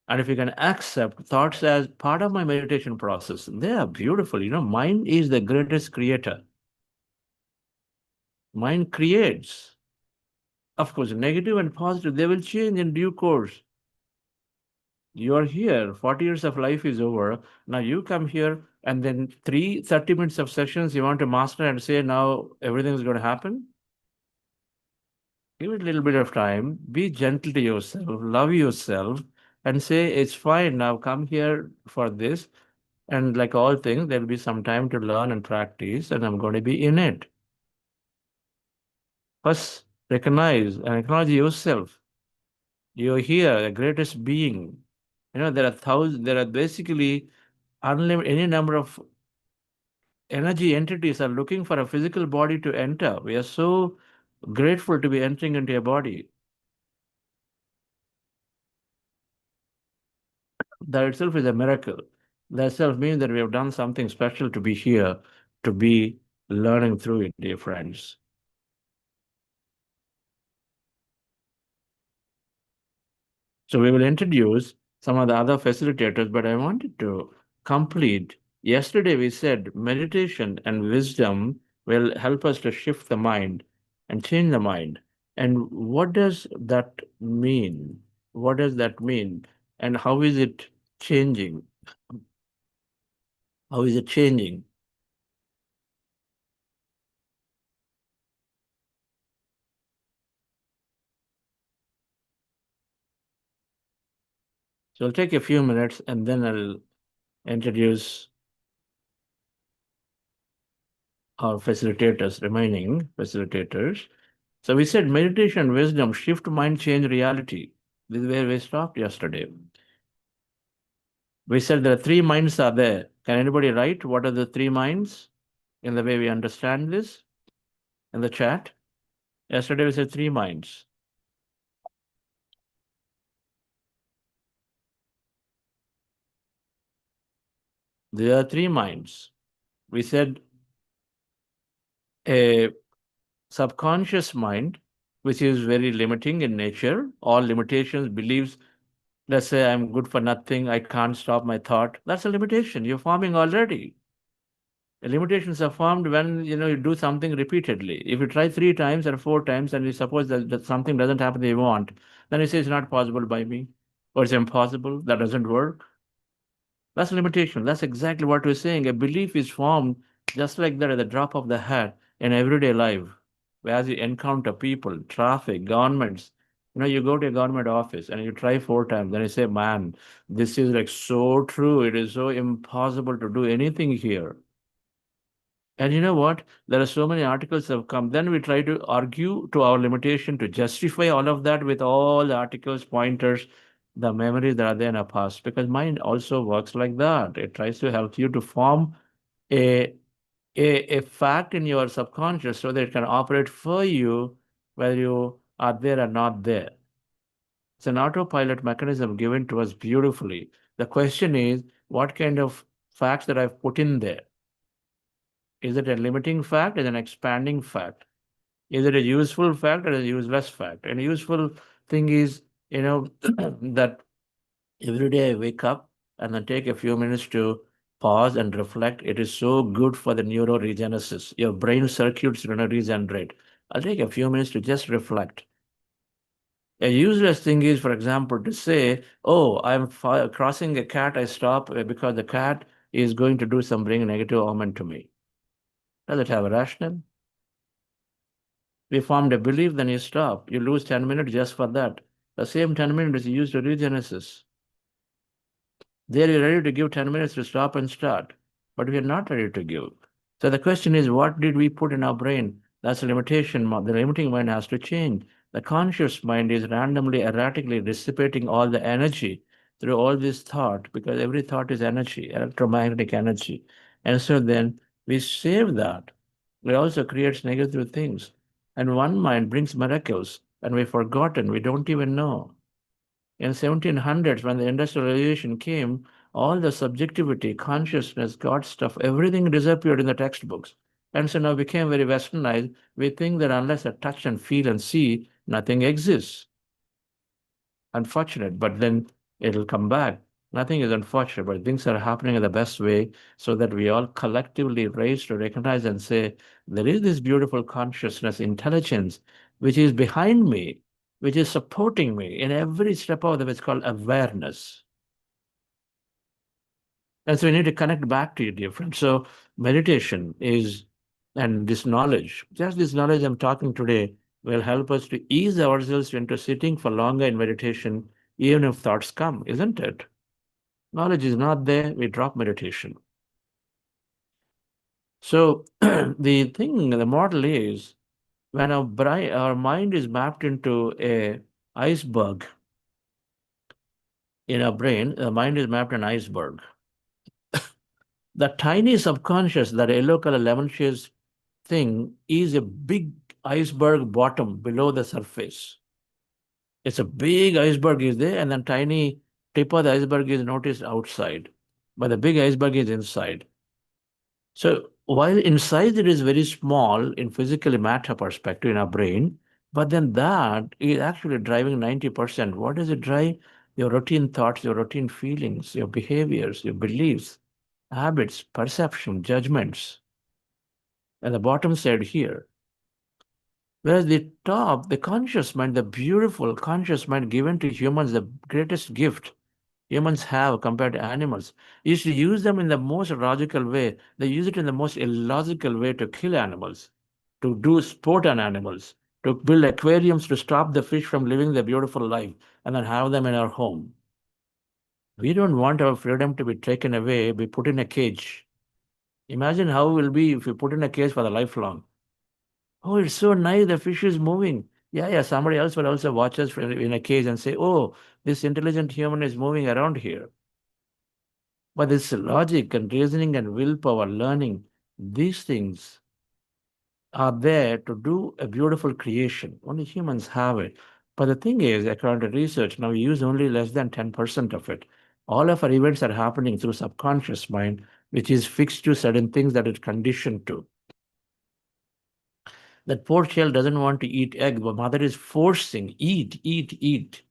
and if you can accept thoughts as part of my meditation process, they are beautiful. Mind is the greatest creator. Mind creates. Of course, negative and positive, they will change in due course. You are here, 40 years of life is over. Now you come here and then 30 minutes of sessions you want to master and say now everything is going to happen. Give it a little bit of time, be gentle to yourself, love yourself, and say, it's fine, now come here for this. And like all things, there'll be some time to learn and practice, and I'm going to be in it. First, recognize and acknowledge yourself. You're here, the greatest being. There are basically unlimited, any number of energy entities are looking for a physical body to enter. We are so grateful to be entering into a body. That itself is a miracle. That itself means that we have done something special to be here, to be learning through it, dear friends. So we will introduce some of the other facilitators, but I wanted to complete. Yesterday we said meditation and wisdom will help us to shift the mind and change the mind. And what does that mean? What does that mean? And how is it changing? How is it changing? So I'll take a few minutes and then I'll introduce our facilitators, remaining facilitators. So we said meditation, wisdom, shift mind, change reality. This is where we stopped yesterday. We said there are three minds are there. Can anybody write what are the three minds in the way we understand this in the chat? Yesterday we said three minds. There are three minds. We said a subconscious mind, which is very limiting in nature, all limitations, beliefs. Let's say I'm good for nothing, I can't stop my thought. That's a limitation you're forming already. The limitations are formed when you do something repeatedly. If you try 3 times or 4 times and you suppose that something doesn't happen that you want, then you say it's not possible by me, or it's impossible, that doesn't work. That's a limitation. That's exactly what we're saying. A belief is formed just like that at the drop of the hat in everyday life. As you encounter people, traffic, governments, you go to a government office and you try 4 times, then you say, man, this is like so true. It is so impossible to do anything here. And you know what? There are so many articles have come. Then we try to argue to our limitation to justify all of that with all the articles, pointers, the memories that are there in our past. Because mind also works like that. It tries to help you to form a fact in your subconscious so that it can operate for you whether you are there or not there. It's an autopilot mechanism given to us beautifully. The question is, what kind of facts that I've put in there? Is it a limiting fact? Is it an expanding fact? Is it a useful fact or a useless fact? And a useful thing is, that every day I wake up and then take a few minutes to pause and reflect. It is so good for the neuroregenesis. Your brain circuits regenerate. I'll take a few minutes to just reflect. A useless thing is, for example, to say, oh, I'm crossing a cat, I stop because the cat is going to do some bring negative omen to me. Does it have a rationale? We formed a belief, then you stop. You lose 10 minutes just for that. The same 10 minutes you use to regenesis. There you're ready to give 10 minutes to stop and start, but we're not ready to give. So the question is, what did we put in our brain? That's a limitation. The limiting mind has to change. The conscious mind is randomly, erratically dissipating all the energy through all this thought, because every thought is energy, electromagnetic energy. And so then we save that. It also creates negative things. And one mind brings miracles, and we've forgotten, we don't even know. In 1700s, when the Industrial Revolution came, all the subjectivity, consciousness, God stuff, everything disappeared in the textbooks. And so now became very westernized. We think that unless I touch and feel and see, nothing exists. Unfortunate, but then it'll come back. Nothing is unfortunate, but things are happening in the best way so that we all collectively raise to recognize and say, there is this beautiful consciousness, intelligence, which is behind me, which is supporting me in every step of the way. It's called awareness. And so we need to connect back to you, dear friends. So meditation is, and this knowledge, just this knowledge I'm talking today, will help us to ease ourselves into sitting for longer in meditation, even if thoughts come, isn't it? Knowledge is not there, we drop meditation. So the thing, the model is, when our mind is mapped into a iceberg, in our brain, the mind is mapped an iceberg. The tiny subconscious, that yellow color lemon shades thing, is a big iceberg bottom below the surface. It's a big iceberg is there, and then tiny tip of the iceberg is noticed outside, but the big iceberg is inside. So while inside it is very small in physical matter perspective in our brain, but then that is actually driving 90%. What does it drive? Your routine thoughts, your routine feelings, your behaviors, your beliefs, habits, perception, judgments. And the bottom side here. Whereas the top, the conscious mind, the beautiful conscious mind given to humans, the greatest gift humans have compared to animals, is to use them in the most logical way. They use it in the most illogical way to kill animals, to do sport on animals, to build aquariums to stop the fish from living their beautiful life and then have them in our home. We don't want our freedom to be taken away, be put in a cage. Imagine how it will be if you put in a cage for the lifelong. Oh, it's so nice, the fish is moving. Yeah, somebody else will also watch us in a cage and say, oh, this intelligent human is moving around here. But this logic and reasoning and willpower, learning, these things are there to do a beautiful creation. Only humans have it. But the thing is, according to research, now we use only less than 10% of it. All of our events are happening through subconscious mind, which is fixed to certain things that it's conditioned to. That poor child doesn't want to eat egg, but mother is forcing, eat,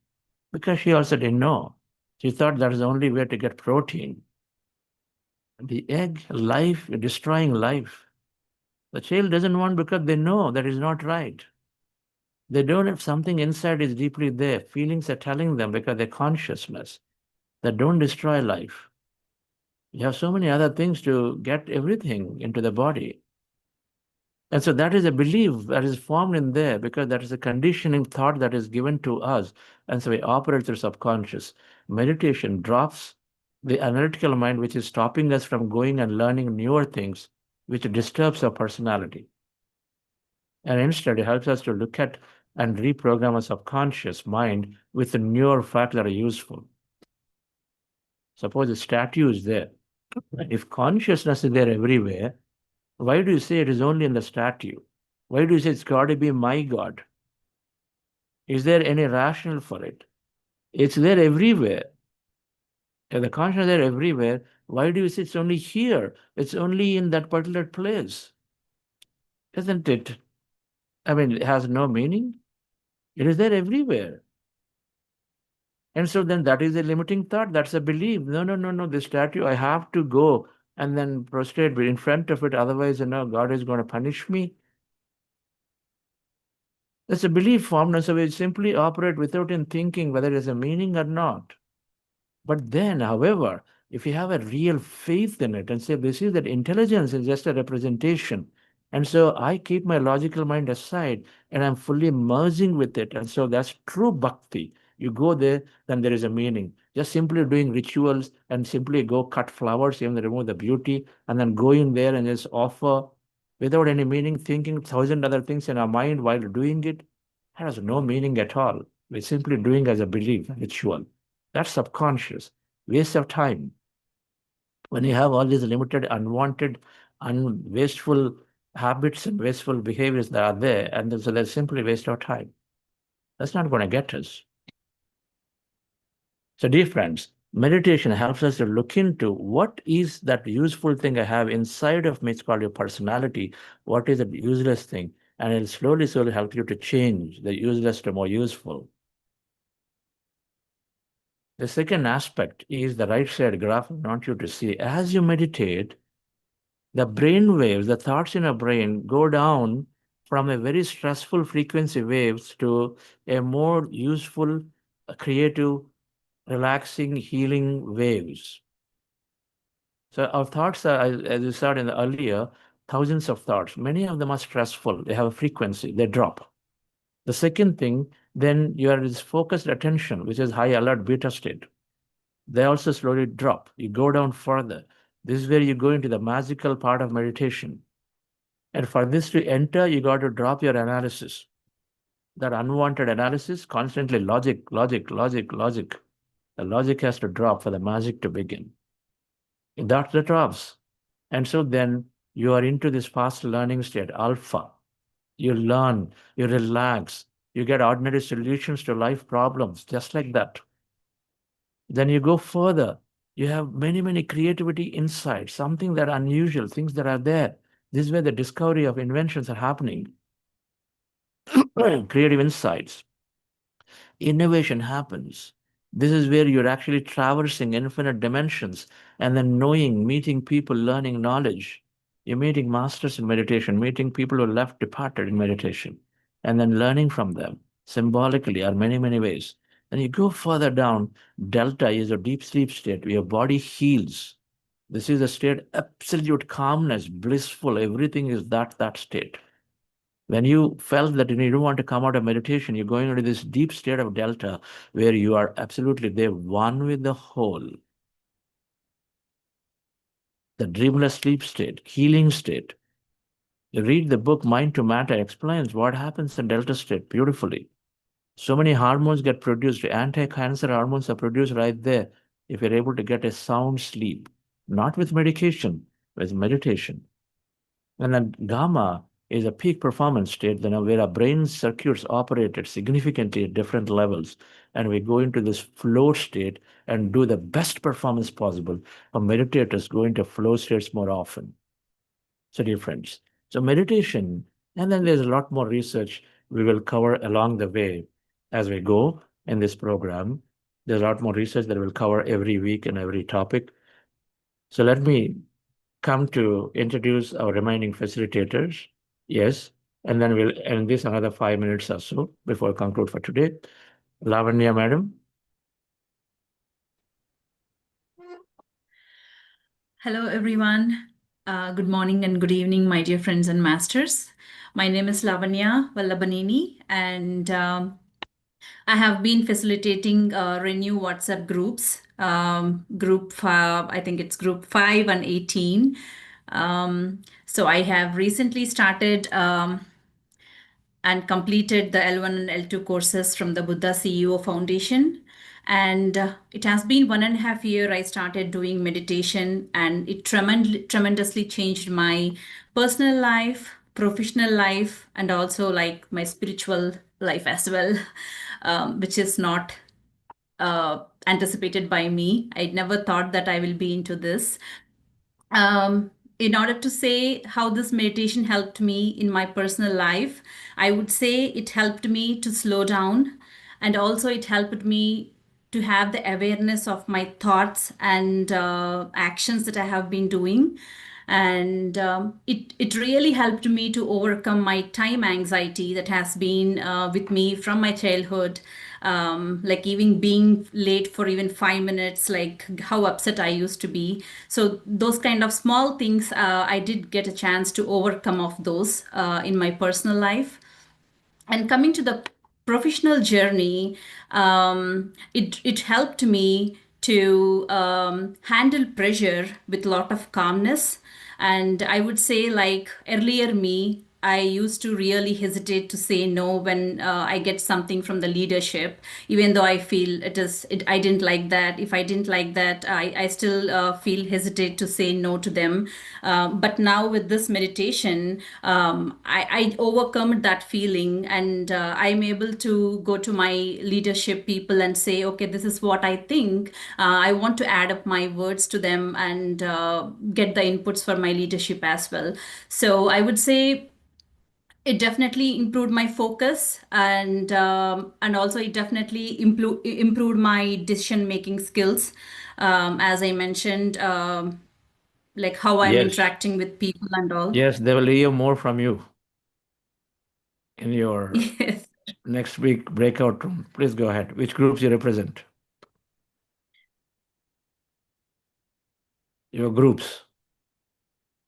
because she also didn't know. She thought that is the only way to get protein. The egg, life, destroying life. The child doesn't want because they know that is not right. They don't have something inside is deeply there. Feelings are telling them because their consciousness that don't destroy life. You have so many other things to get everything into the body. And so that is a belief that is formed in there because that is a conditioning thought that is given to us. And so we operate through subconscious. Meditation drops the analytical mind, which is stopping us from going and learning newer things, which disturbs our personality. And instead, it helps us to look at and reprogram our subconscious mind with the newer facts that are useful. Suppose a statue is there. If consciousness is there everywhere, why do you say it is only in the statue? Why do you say it's got to be my God? Is there any rationale for it? It's there everywhere. If the consciousness is there everywhere, why do you say it's only here? It's only in that particular place. Isn't it? I mean, it has no meaning. It is there everywhere. And so then that is a limiting thought. That's a belief. No. The statue, I have to go and then prostrate in front of it. Otherwise, God is going to punish me. That's a belief formed, and so we simply operate without in thinking whether it has a meaning or not. But then, however, if you have a real faith in it and say, this is that intelligence is just a representation. And so I keep my logical mind aside and I'm fully merging with it. And so that's true bhakti. You go there, then there is a meaning. Just simply doing rituals and simply go cut flowers, even remove the beauty, and then go in there and just offer without any meaning, thinking 1,000 other things in our mind while doing it, has no meaning at all. We're simply doing as a belief, ritual. That's subconscious. Waste of time. When you have all these limited, unwanted, wasteful habits and wasteful behaviors that are there, and so they're simply waste of time. That's not going to get us. So, dear friends, meditation helps us to look into what is that useful thing I have inside of me. It's called your personality. What is that useless thing? And it'll slowly help you to change the useless to more useful. The second aspect is the right side graph I want you to see. As you meditate, the brain waves, the thoughts in your brain go down from a very stressful frequency waves to a more useful, creative, relaxing, healing waves. So our thoughts are, as you said in the earlier, thousands of thoughts. Many of them are stressful. They have a frequency. They drop. The second thing, then you are this focused attention, which is high alert beta state. They also slowly drop. You go down further. This is where you go into the magical part of meditation. And for this to enter, you got to drop your analysis. That unwanted analysis, constantly logic. The logic has to drop for the magic to begin. That's the drops. And so then you are into this fast learning state, alpha. You learn, you relax, you get ordinary solutions to life problems, just like that. Then you go further. You have many creativity insights, something that are unusual, things that are there. This is where the discovery of inventions are happening. Creative insights. Innovation happens. This is where you're actually traversing infinite dimensions and then knowing, meeting people, learning knowledge. You're meeting masters in meditation, meeting people who left, departed in meditation, and then learning from them symbolically or many ways. Then you go further down. Delta is a deep sleep state where your body heals. This is a state, absolute calmness, blissful. Everything is that state. When you felt that you don't want to come out of meditation, you're going into this deep state of delta where you are absolutely there, one with the whole. The dreamless sleep state, healing state. You read the book Mind to Matter, explains what happens in delta state beautifully. So many hormones get produced. Anti-cancer hormones are produced right there if you're able to get a sound sleep. Not with medication, with meditation. And then gamma is a peak performance state where our brain circuits operate at significantly at different levels. And we go into this flow state and do the best performance possible. For meditators, go into flow states more often. So, dear friends, so meditation, and then there's a lot more research we will cover along the way as we go in this program. There's a lot more research that we'll cover every week and every topic. So let me come to introduce our remaining facilitators. Yes, and then we'll end this another 5 minutes or so before I conclude for today. Lavanya, madam. Hello, everyone. Good morning and good evening, my dear friends and masters. My name is Lavanya Vallabanini, and I have been facilitating Renew WhatsApp groups. I think it's group 5 and 18. So I have recently started and completed the L1 and L2 courses from the BuddhaCEO Foundation. And it has been 1.5 years I started doing meditation, and it tremendously changed my personal life, professional life, and also like my spiritual life as well, which is not anticipated by me. I never thought that I will be into this. In order to say how this meditation helped me in my personal life, I would say it helped me to slow down, and also it helped me to have the awareness of my thoughts and actions that I have been doing. And it really helped me to overcome my time anxiety that has been with me from my childhood. Like even being late for even 5 minutes, like how upset I used to be. So those kind of small things, I did get a chance to overcome of those in my personal life. And coming to the professional journey, it helped me to handle pressure with a lot of calmness. And I would say, like earlier me, I used to really hesitate to say no when I get something from the leadership, even though I feel I didn't like that. If I didn't like that, I still feel hesitate to say no to them. But now with this meditation, I overcome that feeling, and I'm able to go to my leadership people and say, okay, this is what I think. I want to add up my words to them and get the inputs for my leadership as well. So I would say it definitely improved my focus, and also it definitely improved my decision making skills, as I mentioned, like how I'm Yes, interacting with people and all. yes, they will hear more from you in your Yes. next week breakout room. Please go ahead. Which groups you represent? Your groups.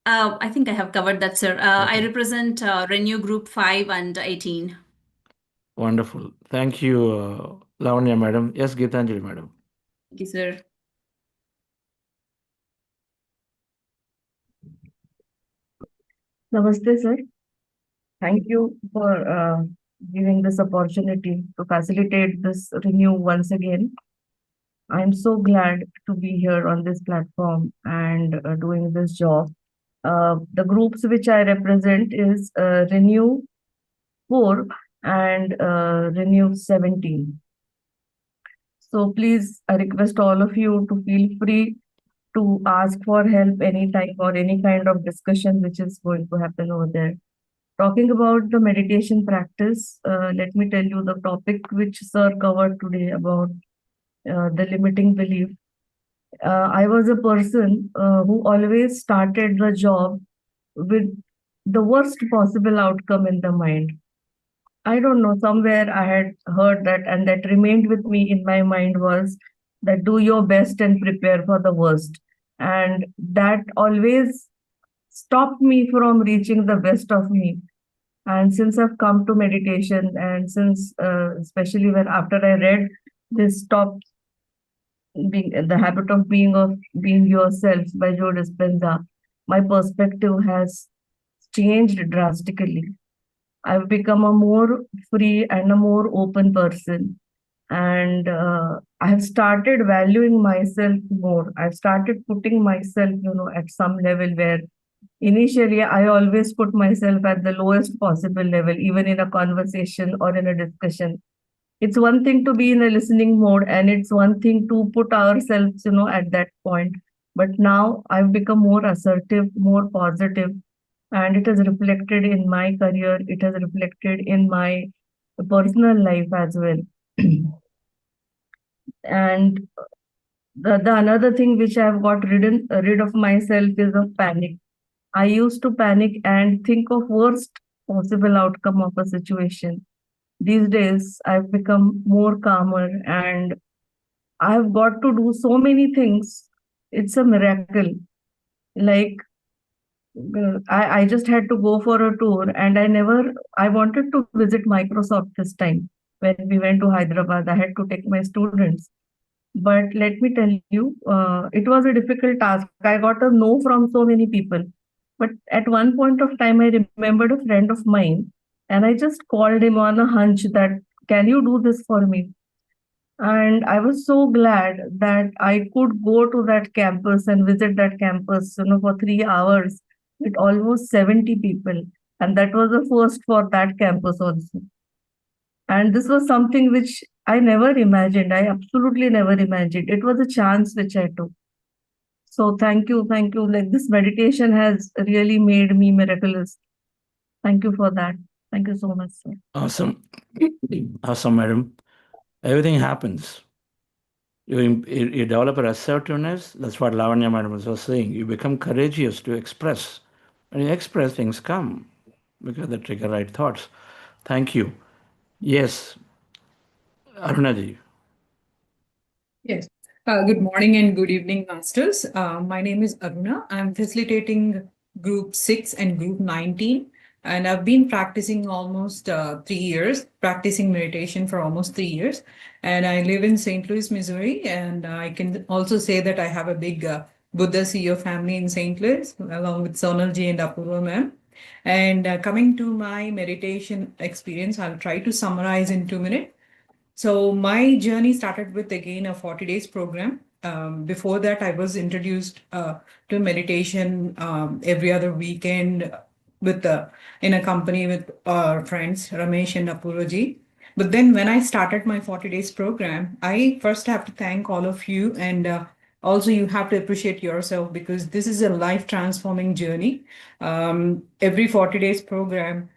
I think I have covered that, sir. I represent Renew Group 5 and 18. Wonderful. Thank you, Lavanya madam. Yes, Geetanjali madam. Thank you, sir. Namaste, sir. Thank you for giving this opportunity to facilitate this renew once again. I'm so glad to be here on this platform and doing this job. The groups which I represent is Renew 4 and Renew 17. So please, I request all of you to feel free to ask for help anytime or any kind of discussion which is going to happen over there. Talking about the meditation practice, let me tell you the topic which Sir covered today about the limiting belief. I was a person who always started the job with the worst possible outcome in the mind. I don't know, somewhere I had heard that, and that remained with me in my mind was that do your best and prepare for the worst. And that always stopped me from reaching the best of me. And since I've come to meditation, and since especially when after I read this Stop Being the Habit of Being Yourself by Joe Dispenza, my perspective has changed drastically. I've become a more free and a more open person. And I have started valuing myself more. I've started putting myself, at some level where initially I always put myself at the lowest possible level, even in a conversation or in a discussion. It's one thing to be in a listening mode, and it's one thing to put ourselves, at that point. But now I've become more assertive, more positive, and it has reflected in my career. It has reflected in my personal life as well. And the another thing which I've got rid of myself is of panic. I used to panic and think of worst possible outcome of a situation. These days, I've become more calmer and I've got to do so many things. It's a miracle. Like I just had to go for a tour, and I wanted to visit Microsoft this time. When we went to Hyderabad, I had to take my students. But let me tell you, it was a difficult task. I got a no from so many people. But at one point of time, I remembered a friend of mine, and I just called him on a hunch that, can you do this for me? And I was so glad that I could go to that campus and visit that campus, for 3 hours with almost 70 people. And that was the first for that campus also. And this was something which I never imagined. I absolutely never imagined. It was a chance which I took. So thank you. Like this meditation has really made me miraculous. Thank you for that. Thank you so much, sir. Awesome. Awesome, madam. Everything happens. You develop an assertiveness. That's what Lavanya Madam was saying. You become courageous to express. When you express, things come because they trigger right thoughts. Thank you. Yes, Arunaji. Yes. Good morning and good evening, Masters. My name is Aruna. I'm facilitating Group 6 and Group 19. And I've been practicing almost 3 years, practicing meditation for almost 3 years. And I live in St. Louis, Missouri. And I can also say that I have a big Buddha CEO family in St. Louis, along with Sonalji and Apurva ma'am. And coming to my meditation experience, I'll try to summarize in 2 minutes. So my journey started with again a 40 days program. Before that, I was introduced to meditation every other weekend with in a company with our friends Ramesh and Apurvaji. But then when I started my 40 days program, I first have to thank all of you, and also you have to appreciate yourself because this is a life transforming journey. Every 40 days program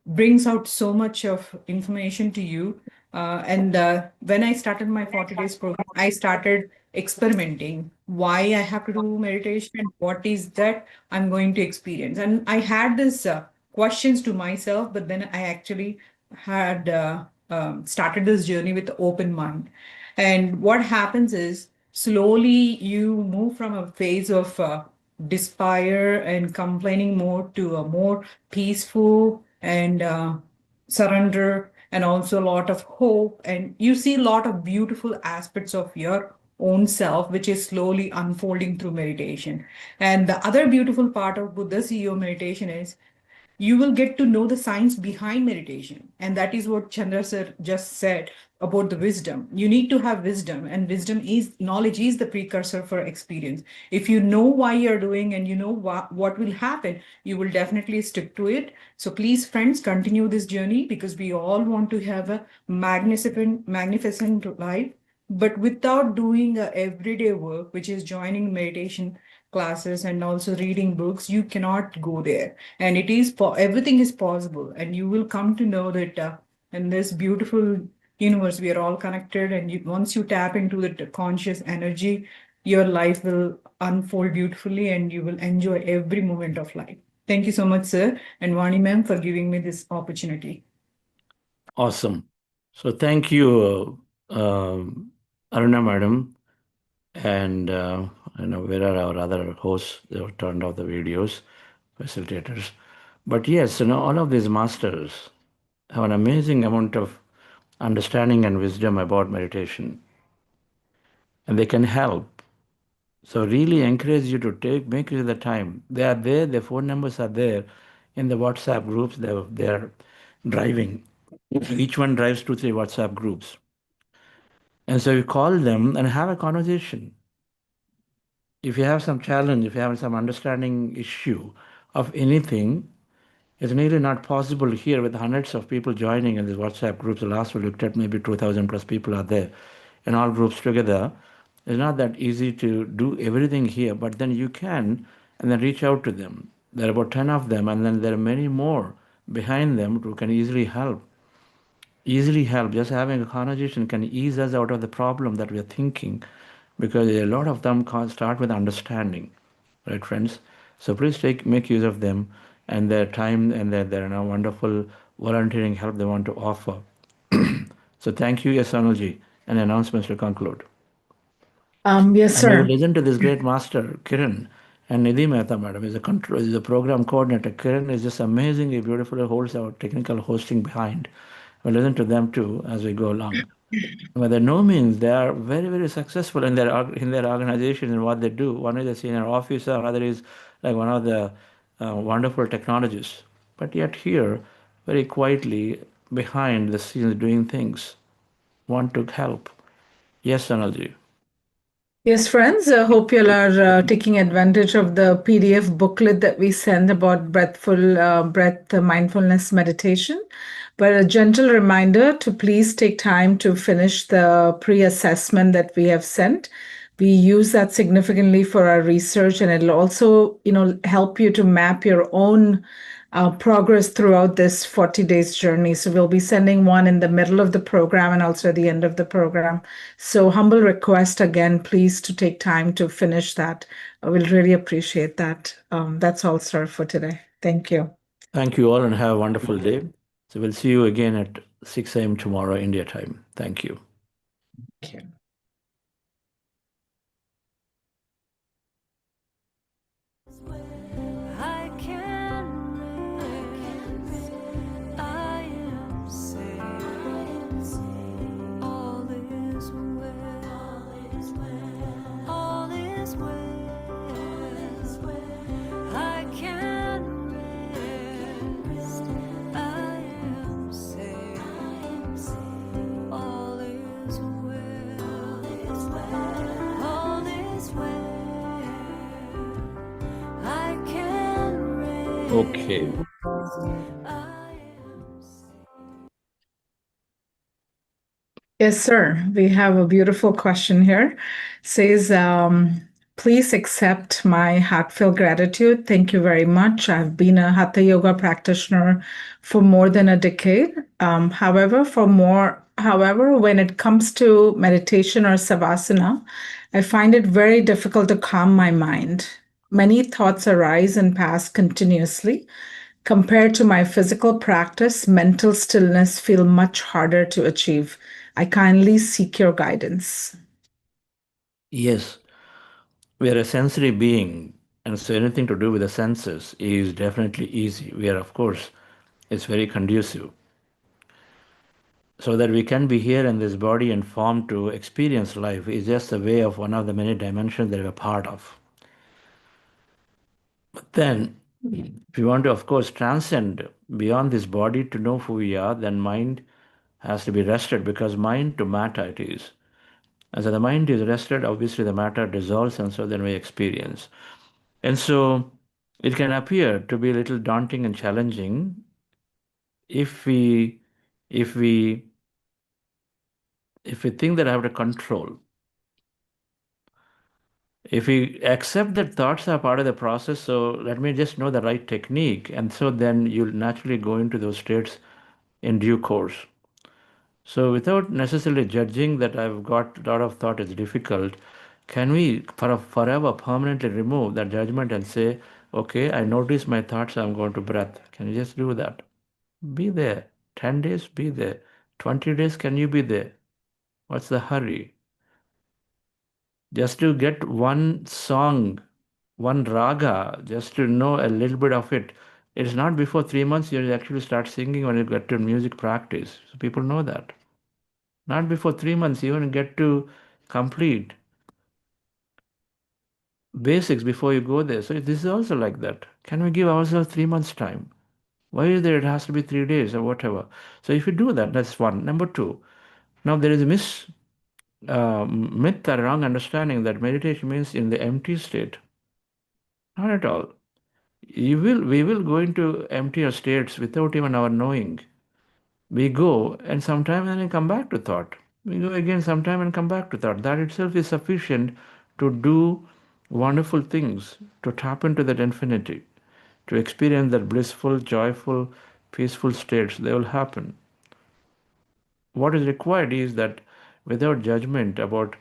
brings out so much of information to you. And when I started my 40 days program, I started experimenting why I have to do meditation and what is that I'm going to experience. And I had this questions to myself, but then I actually had started this journey with open mind. And what happens is slowly you move from a phase of despair and complaining more to a more peaceful and surrender and also a lot of hope, and you see a lot of beautiful aspects of your own self which is slowly unfolding through meditation. And the other beautiful part of Buddha CEO meditation is you will get to know the science behind meditation. And that is what Chandra sir just said about the wisdom. You need to have wisdom, and wisdom is knowledge is the precursor for experience. If you know why you're doing and you know what will happen, you will definitely stick to it. So please, friends, continue this journey because we all want to have a magnificent life. But without doing everyday work, which is joining meditation classes and also reading books, you cannot go there. And it is everything is possible, and you will come to know that in this beautiful universe we are all connected, and once you tap into the conscious energy, your life will unfold beautifully and you will enjoy every moment of life. Thank you so much, sir, and Vani ma'am, for giving me this opportunity. Awesome. So thank you, Aruna madam. And where are our other hosts? They have turned off the videos, facilitators. But yes, all of these masters have an amazing amount of understanding and wisdom about meditation. And they can help. So really encourage you to make use of the time. They are there, their phone numbers are there in the WhatsApp groups. They're driving. Each one drives 2-3 WhatsApp groups. And so you call them and have a conversation. If you have some challenge, if you have some understanding issue of anything, it's nearly not possible here with hundreds of people joining in these WhatsApp groups. The last we looked at, maybe 2,000 plus people are there in all groups together. It's not that easy to do everything here, but then you can, and then reach out to them. There are about 10 of them, and then there are many more behind them who can easily help. Just having a conversation can ease us out of the problem that we are thinking, because a lot of them can't start with understanding, right, friends? So please make use of them and their time and their wonderful volunteering help they want to offer. So thank you, yes, Sonalji, and announcements to conclude. Yes, And sir. we will listen to this great master, Kiran, and Nidhi Mehta madam is a program coordinator. Kiran is just amazingly beautiful, holds our technical hosting behind. We'll listen to them too as we go along. But by no means they are very, very successful in their organization and what they do. One is a senior officer, another is like one of the wonderful technologists. But yet here, very quietly behind the scenes doing things, want to help. Yes, Sonalji. Yes, friends, I hope you are taking advantage of the PDF booklet that we send about breath mindfulness meditation. But a gentle reminder to please take time to finish the pre-assessment that we have sent. We use that significantly for our research, and it'll also, help you to map your own progress throughout this 40 days journey. So we'll be sending one in the middle of the program and also at the end of the program. So humble request again, please to take time to finish that. I will really appreciate that. That's all, sir, for today. Thank you. Thank you all and have a wonderful day. So we'll see you again at 6 a.m. tomorrow, India time. Thank you. Thank you. Okay. Yes, sir. We have a beautiful question here. It says, please accept my heartfelt gratitude. Thank you very much. I've been a Hatha Yoga practitioner for more than a decade. However, when it comes to meditation or savasana, I find it very difficult to calm my mind. Many thoughts arise and pass continuously. Compared to my physical practice, mental stillness feels much harder to achieve. I kindly seek your guidance. Yes, we are a sensory being, and so anything to do with the senses is definitely easy. We are, of course, it's very conducive. So that we can be here in this body and form to experience life is just a way of one of the many dimensions that we're part of. But then, if you want to, of course, transcend beyond this body to know who we are, then mind has to be rested, because mind to matter it is. And so the mind is rested, obviously the matter dissolves, and so then we experience. And so it can appear to be a little daunting and challenging if we think that I have to control. If we accept that thoughts are part of the process, so let me just know the right technique, and so then you'll naturally go into those states in due course. So without necessarily judging that I've got a lot of thought is difficult, can we forever permanently remove that judgment and say, okay, I notice my thoughts, I'm going to breath. Can you just do that? Be there. 10 days, be there. 20 days, can you be there? What's the hurry? Just to get one song, one raga, just to know a little bit of it. It's not before 3 months you actually start singing when you get to music practice. So people know that. Not before 3 months you even get to complete basics before you go there. So this is also like that. Can we give ourselves 3 months time? Why is there it has to be 3 days or whatever? So if you do that, that's one. Number two, now there is a myth or wrong understanding that meditation means in the empty state. Not at all. We will go into emptier states without even our knowing. We go and sometime and then come back to thought. We go again sometime and come back to thought. That itself is sufficient to do wonderful things, to tap into that infinity, to experience that blissful, joyful, peaceful states. They will happen. What is required is that without judgment about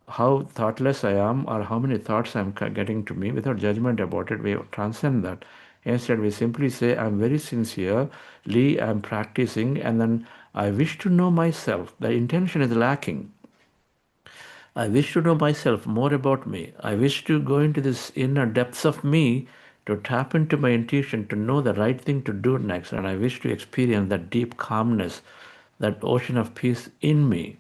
how thoughtless I am or how many thoughts I'm getting to me, without judgment about it, we transcend that. Instead, we simply say, I'm very sincerely, I'm practicing, and then I wish to know myself. The intention is lacking. I wish to know myself, more about me. I wish to go into this inner depths of me, to tap into my intuition, to know the right thing to do next. And I wish to experience that deep calmness, that ocean of peace in me.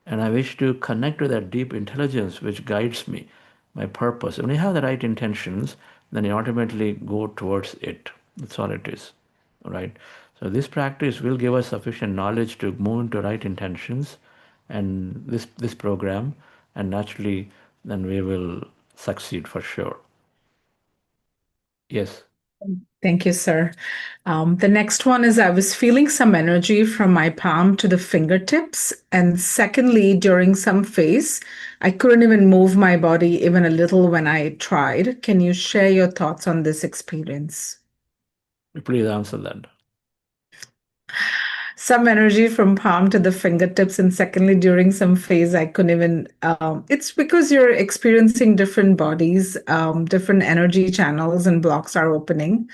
And I wish to connect to that deep intelligence which guides me, my purpose. When you have the right intentions, then you ultimately go towards it. That's all it is. All right. So this practice will give us sufficient knowledge to move into right intentions and this program, and naturally then we will succeed for sure. Yes. Thank you, sir. The next one is, I was feeling some energy from my palm to the fingertips. And secondly, during some phase, I couldn't even move my body even a little when I tried. Can you share your thoughts on this experience? Please answer that. Some energy from palm to the fingertips, and secondly, during some phase, I couldn't even. It's because you're experiencing different bodies, different energy channels, and blocks are opening.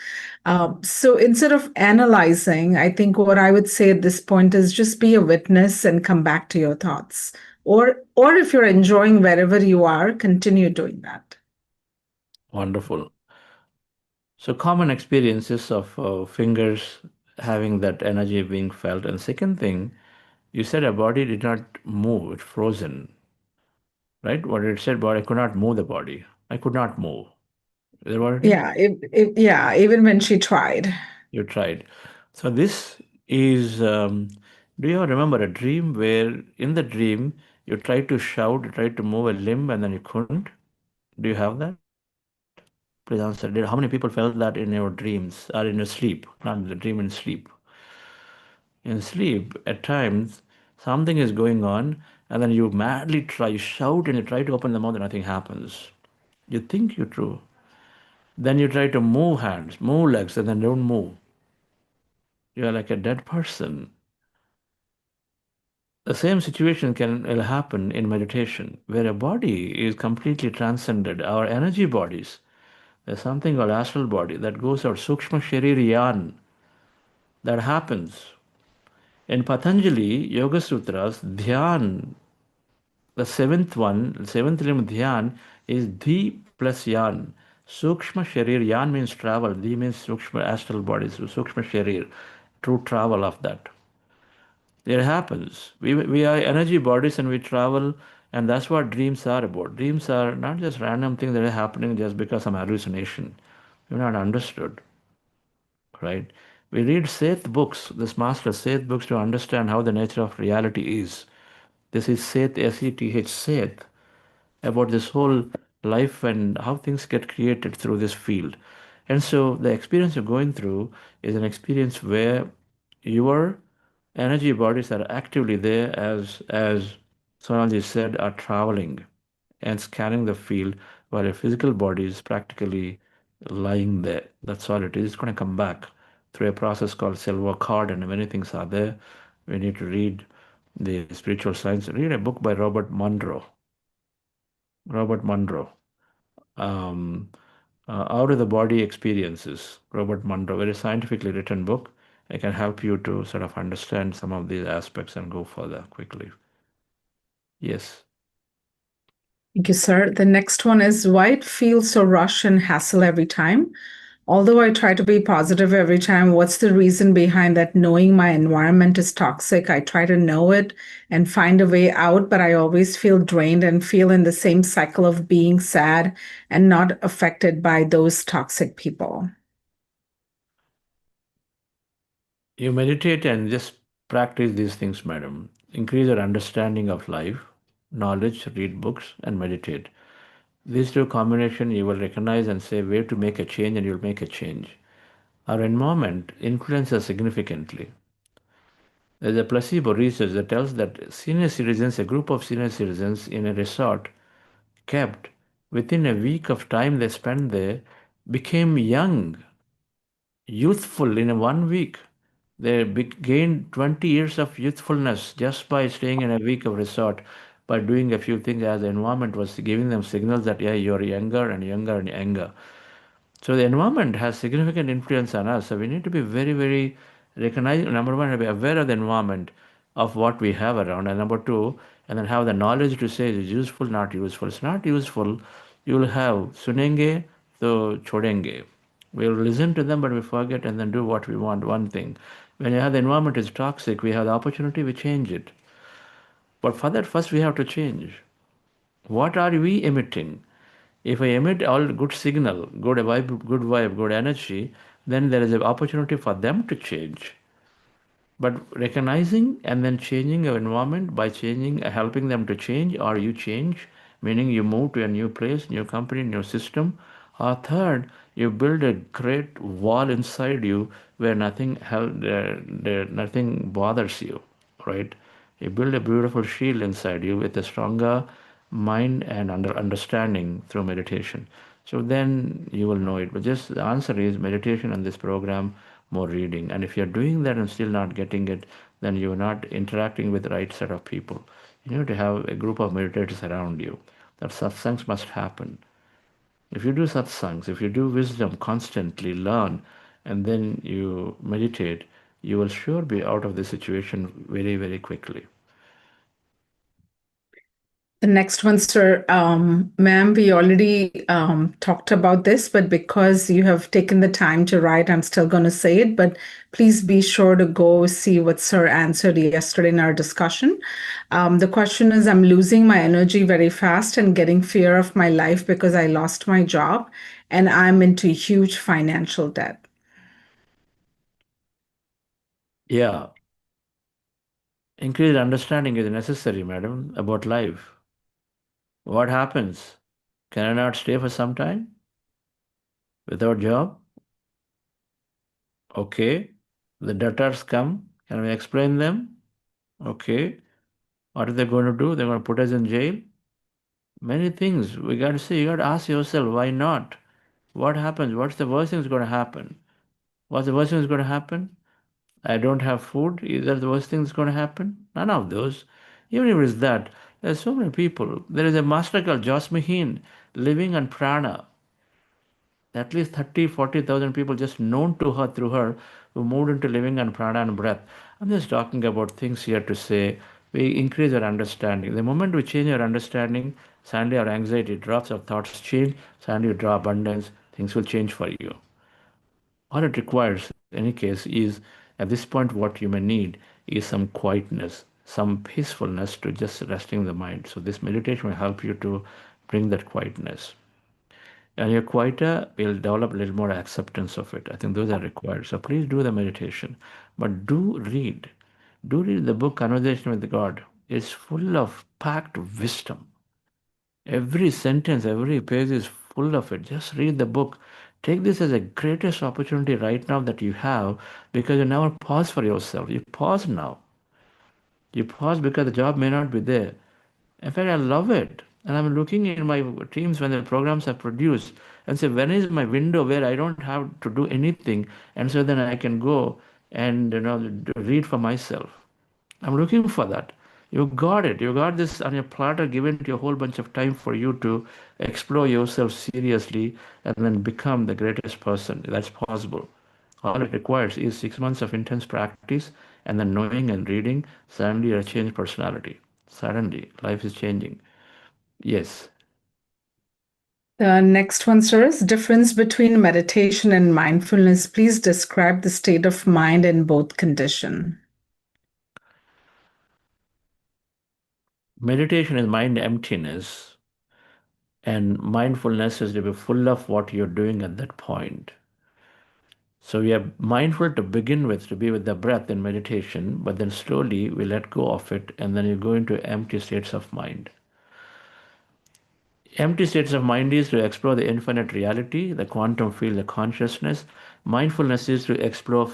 So instead of analyzing, I think what I would say at this point is just be a witness and come back to your thoughts. Or if you're enjoying wherever you are, continue doing that. Wonderful. So common experiences of fingers having that energy being felt. And second thing, you said a body did not move, it's frozen. Right? What it said, body, I could not move the body. I could not move. Is that what it is? Yeah, even when she tried. You tried. So this is, do you ever remember a dream where in the dream you tried to shout, you tried to move a limb and then you couldn't? Do you have that? Please answer. How many people felt that in your dreams or in your sleep? Not in the dream, in sleep. In sleep, at times, something is going on and then you madly try, you shout and you try to open the mouth and nothing happens. You think you're true. Then you try to move hands, move legs and then don't move. You are like a dead person. The same situation will happen in meditation, where a body is completely transcended, our energy bodies. There's something called astral body that goes out, Sukshma Sharir Yan. That happens. In Patanjali Yoga Sutras, Dhyan, the seventh one, seventh limb Dhyan is Dhi plus Yan. Sukshma Sharir, Yan means travel, Dhi means Sukshma astral bodies, Sukshma Sharir, true travel of that. It happens. We are energy bodies and we travel, and that's what dreams are about. Dreams are not just random things that are happening just because some hallucination. You're not understood, right? We read Seth books, this master Seth books, to understand how the nature of reality is. This is Seth, S-E-T-H, Seth, about this whole life and how things get created through this field. And so the experience you're going through is an experience where your energy bodies are actively there, as Sonalji said, are traveling and scanning the field, while your physical body is practically lying there. That's all it is. It's going to come back through a process called silver card, and many things are there. We need to read the spiritual science. Read a book by Robert Monroe. Um, Out of the Body Experiences, Robert Monroe, very scientifically written book. It can help you to sort of understand some of these aspects and go further quickly. Yes. Thank you, sir. The next one is why it feels so rush and hassle every time. Although I try to be positive every time, what's the reason behind that? Knowing my environment is toxic, I try to know it and find a way out, but I always feel drained and feel in the same cycle of being sad and not affected by those toxic people. You meditate and just practice these things, madam. Increase your understanding of life, knowledge, read books, and meditate. These two combination you will recognize and say where to make a change, and you'll make a change. Our environment influences significantly. There's a placebo research that tells that senior citizens, a group of senior citizens in a resort, kept within a week of time they spent there, became young, youthful in 1 week. They gained 20 years of youthfulness just by staying in a week of resort, by doing a few things, as the environment was giving them signals that, yeah, you're younger and younger and younger. So the environment has significant influence on us. So we need to be very, very recognizing. Number one, to be aware of the environment, of what we have around. And number two, and then have the knowledge to say it's useful, not useful. It's not useful. You will have sunenge, so chodenge. We'll listen to them, but we forget and then do what we want, one thing. When you have the environment is toxic, we have the opportunity, we change it. But for that, first we have to change. What are we emitting? If I emit all good signal, good vibe, good energy, then there is an opportunity for them to change. But recognizing and then changing your environment by changing, helping them to change, or you change, meaning you move to a new place, new company, new system. Or third, you build a great wall inside you where nothing nothing bothers you, right? You build a beautiful shield inside you with a stronger mind and understanding through meditation. So then you will know it. But just the answer is meditation on this program, more reading. And if you're doing that and still not getting it, then you're not interacting with the right set of people. You need to have a group of meditators around you. That satsangs must happen. If you do satsangs, if you do wisdom constantly, learn, and then you meditate, you will sure be out of the situation very, very quickly. The next one, sir, ma'am, we already talked about this, but because you have taken the time to write, I'm still going to say it, but please be sure to go see what sir answered yesterday in our discussion. The question is, I'm losing my energy very fast and getting fear of my life because I lost my job and I'm into huge financial debt. Yeah. Increased understanding is necessary, madam, about life. What happens? Can I not stay for some time without job? Okay. The debtors come. Can we explain them? Okay. What are they going to do? They're going to put us in jail? Many things. We got to say, you got to ask yourself, why not? What happens? What's the worst thing that's going to happen? What's the worst thing that's going to happen? I don't have food. Is that the worst thing that's going to happen? None of those. Even if it's that, there's so many people. There is a master called Jasmihin living on prana. At least 30, 40,000 people just known to her through her who moved into living on prana and breath. I'm just talking about things here to say we increase our understanding. The moment we change our understanding, suddenly our anxiety drops, our thoughts change, suddenly you draw abundance, things will change for you. All it requires, in any case, is at this point what you may need is some quietness, some peacefulness to just resting the mind. So this meditation will help you to bring that quietness. And you're quieter, you'll develop a little more acceptance of it. I think those are required. So please do the meditation. But do read. Do read the book Conversation with God. It's full of packed wisdom. Every sentence, every page is full of it. Just read the book. Take this as a greatest opportunity right now that you have because you never pause for yourself. You pause now. You pause because the job may not be there. In fact, I love it. And I'm looking in my teams when the programs are produced and say, when is my window where I don't have to do anything? And so then I can go and read for myself. I'm looking for that. You got it. You got this on your platter given to you a whole bunch of time for you to explore yourself seriously and then become the greatest person. That's possible. All it requires is 6 months of intense practice and then knowing and reading. Suddenly you're a changed personality. Suddenly life is changing. Yes. The next one, sir, is difference between meditation and mindfulness. Please describe the state of mind in both condition. Meditation is mind emptiness, and mindfulness is to be full of what you're doing at that point. So we are mindful to begin with, to be with the breath in meditation, but then slowly we let go of it, and then you go into empty states of mind. Empty states of mind is to explore the infinite reality, the quantum field, the consciousness. Mindfulness is to explore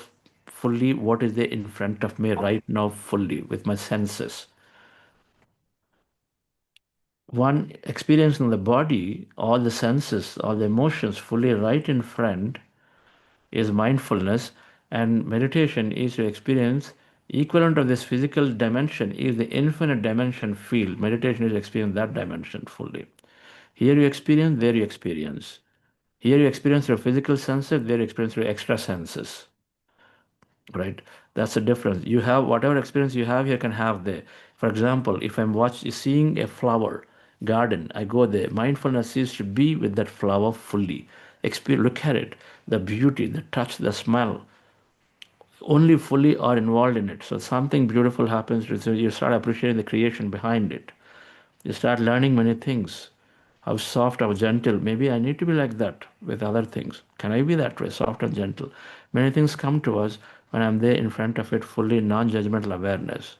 fully what is there in front of me right now, fully with my senses. One experiencing the body, all the senses, all the emotions fully right in front is mindfulness, and meditation is to experience equivalent of this physical dimension is the infinite dimension field. Meditation is to experience that dimension fully. Here you experience, there you experience. Here you experience your physical senses, there you experience your extra senses. Right? That's the difference. You have whatever experience you have here can have there. For example, if I'm seeing a flower garden, I go there. Mindfulness is to be with that flower fully. Look at it, the beauty, the touch, the smell. Only fully are involved in it. So something beautiful happens. So you start appreciating the creation behind it. You start learning many things. How soft, how gentle. Maybe I need to be like that with other things. Can I be that way, soft and gentle? Many things come to us when I'm there in front of it, fully non-judgmental awareness.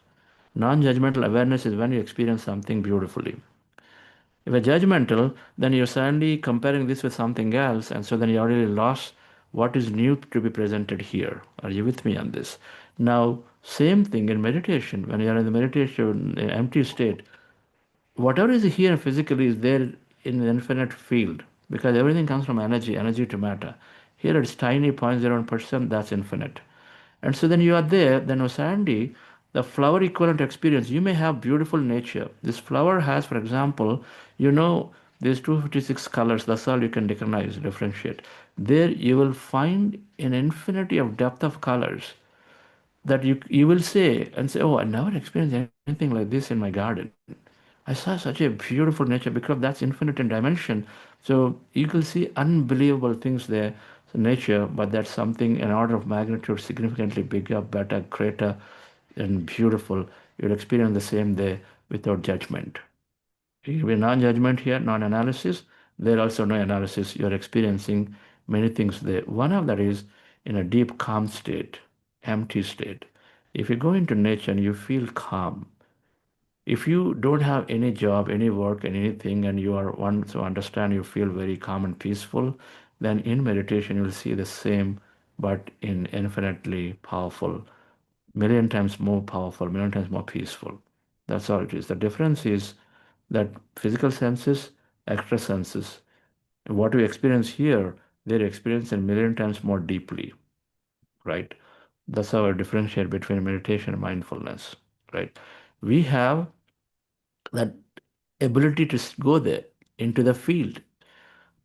Non-judgmental awareness is when you experience something beautifully. If you're judgmental, then you're suddenly comparing this with something else, and so then you already lost what is new to be presented here. Are you with me on this? Now, same thing in meditation. When you're in the meditation, empty state, whatever is here physically is there in the infinite field. because everything comes from energy, energy to matter. Here it's tiny 0.01%, that's infinite. And so then you are there, then suddenly the flower equivalent experience, you may have beautiful nature. This flower has, for example, there's 256 colors, that's all you can recognize, differentiate. There you will find an infinity of depth of colors that you will say, oh, I never experienced anything like this in my garden. I saw such a beautiful nature because that's infinite in dimension. So you can see unbelievable things there, so nature, but that's something an order of magnitude significantly bigger, better, greater, and beautiful. You'll experience the same there without judgment. It will be non-judgment here, non-analysis. There also no analysis. You're experiencing many things there. One of that is in a deep calm state, empty state. If you go into nature and you feel calm, if you don't have any job, any work, and anything, and you are one to understand, you feel very calm and peaceful, then in meditation you'll see the same, but in infinitely powerful, million times more powerful, million times more peaceful. That's all it is. The difference is that physical senses, extra senses, what we experience here, they're experienced a million times more deeply, right? That's how I differentiate between meditation and mindfulness, right? We have that ability to go there into the field.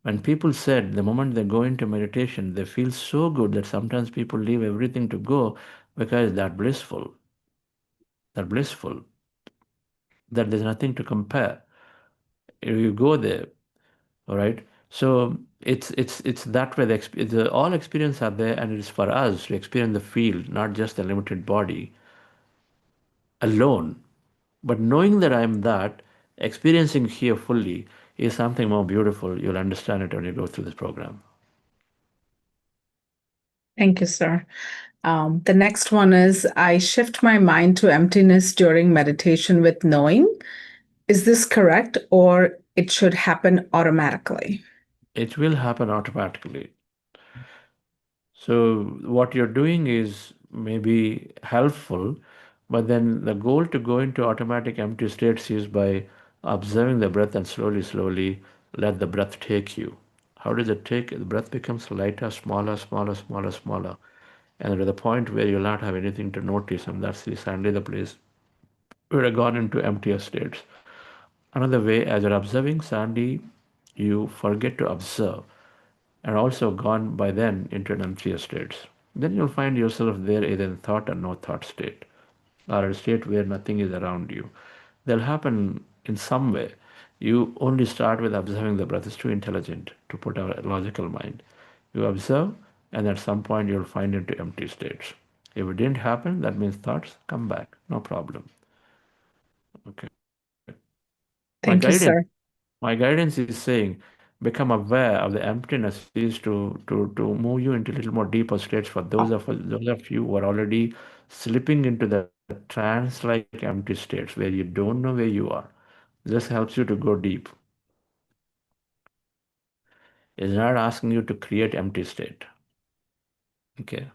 When people said the moment they go into meditation, they feel so good that sometimes people leave everything to go because they're blissful. They're blissful. That there's nothing to compare. You go there, all right? So it's that way. All experience are there, and it is for us to experience the field, not just the limited body alone. But knowing that I'm that, experiencing here fully is something more beautiful. You'll understand it when you go through this program. Thank you, sir. The next one is I shift my mind to emptiness during meditation with knowing. Is this correct, or it should happen automatically? It will happen automatically. So what you're doing is maybe helpful, but then the goal to go into automatic empty states is by observing the breath and slowly let the breath take you. How does it take? The breath becomes lighter, smaller, and to the point where you'll not have anything to notice, and that's suddenly the place where you've gone into emptier states. Another way, as you're observing, suddenly you forget to observe and also gone by then into an emptier states. Then you'll find yourself there either in thought or no thought state, or a state where nothing is around you. They'll happen in some way. You only start with observing the breath. It's too intelligent to put our logical mind. You observe, and at some point you'll find into empty states. If it didn't happen, that means thoughts come back. No problem. Okay. Thank you, sir. My guidance is saying, become aware of the emptiness is to move you into a little more deeper states for those of you who are already slipping into the trance-like empty states where you don't know where you are. This helps you to go deep. It's not asking you to create empty state. Okay.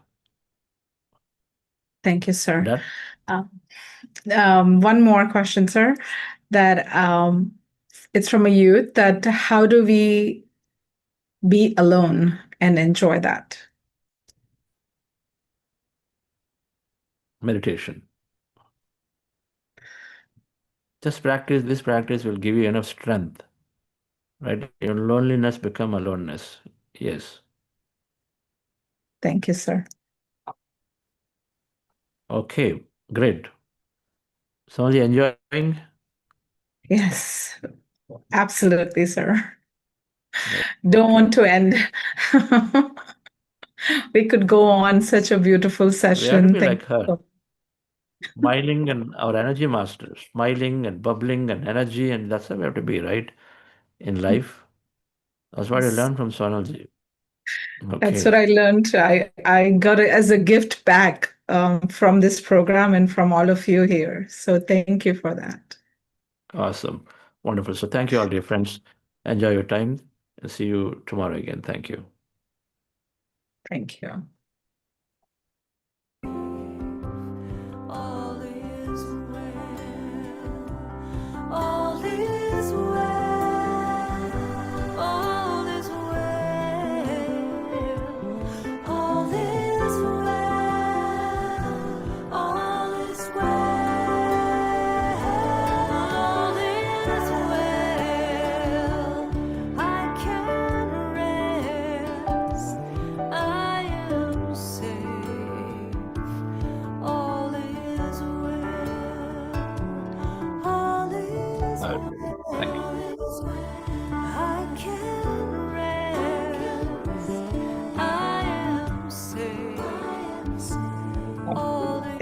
Thank you, sir. Done? One more question, sir. That it's from a youth. That how do we be alone and enjoy that? Meditation. Just practice. This practice will give you enough strength, right? Your loneliness become aloneness. Yes. Thank you, sir. Okay, great. Somebody enjoying? Yes, absolutely, sir. Don't want to end. We could go on such a beautiful session. We have to be like her. Smiling and our energy master, smiling and bubbling and energy, and that's how we have to be, right? In life. That's what I learned from Sonalji. Okay. That's what I learned. I got it as a gift back from this program and from all of you here. So thank you for that. Awesome. Wonderful. So thank you all, dear friends. Enjoy your time and see you tomorrow again. Thank you. Thank you. All is well. All is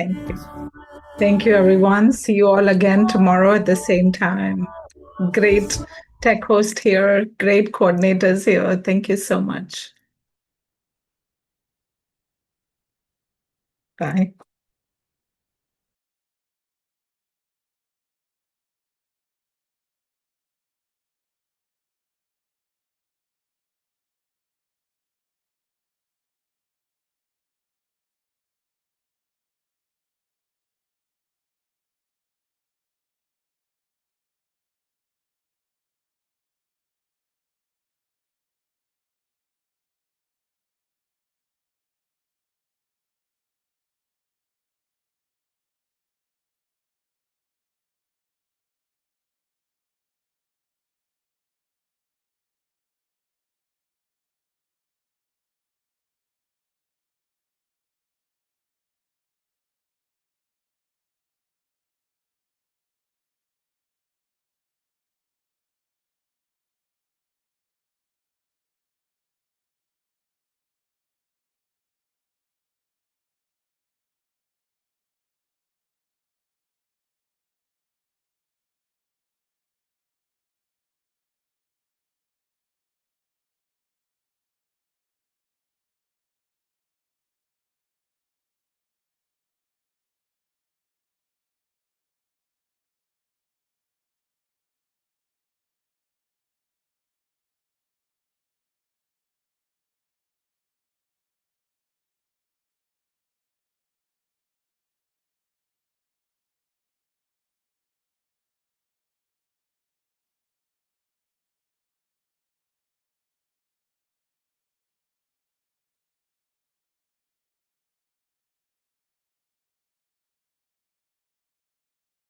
Thank you. Thank you, everyone. See you all again tomorrow at the same time. Great tech host here, great coordinators here. Thank you so much. Bye.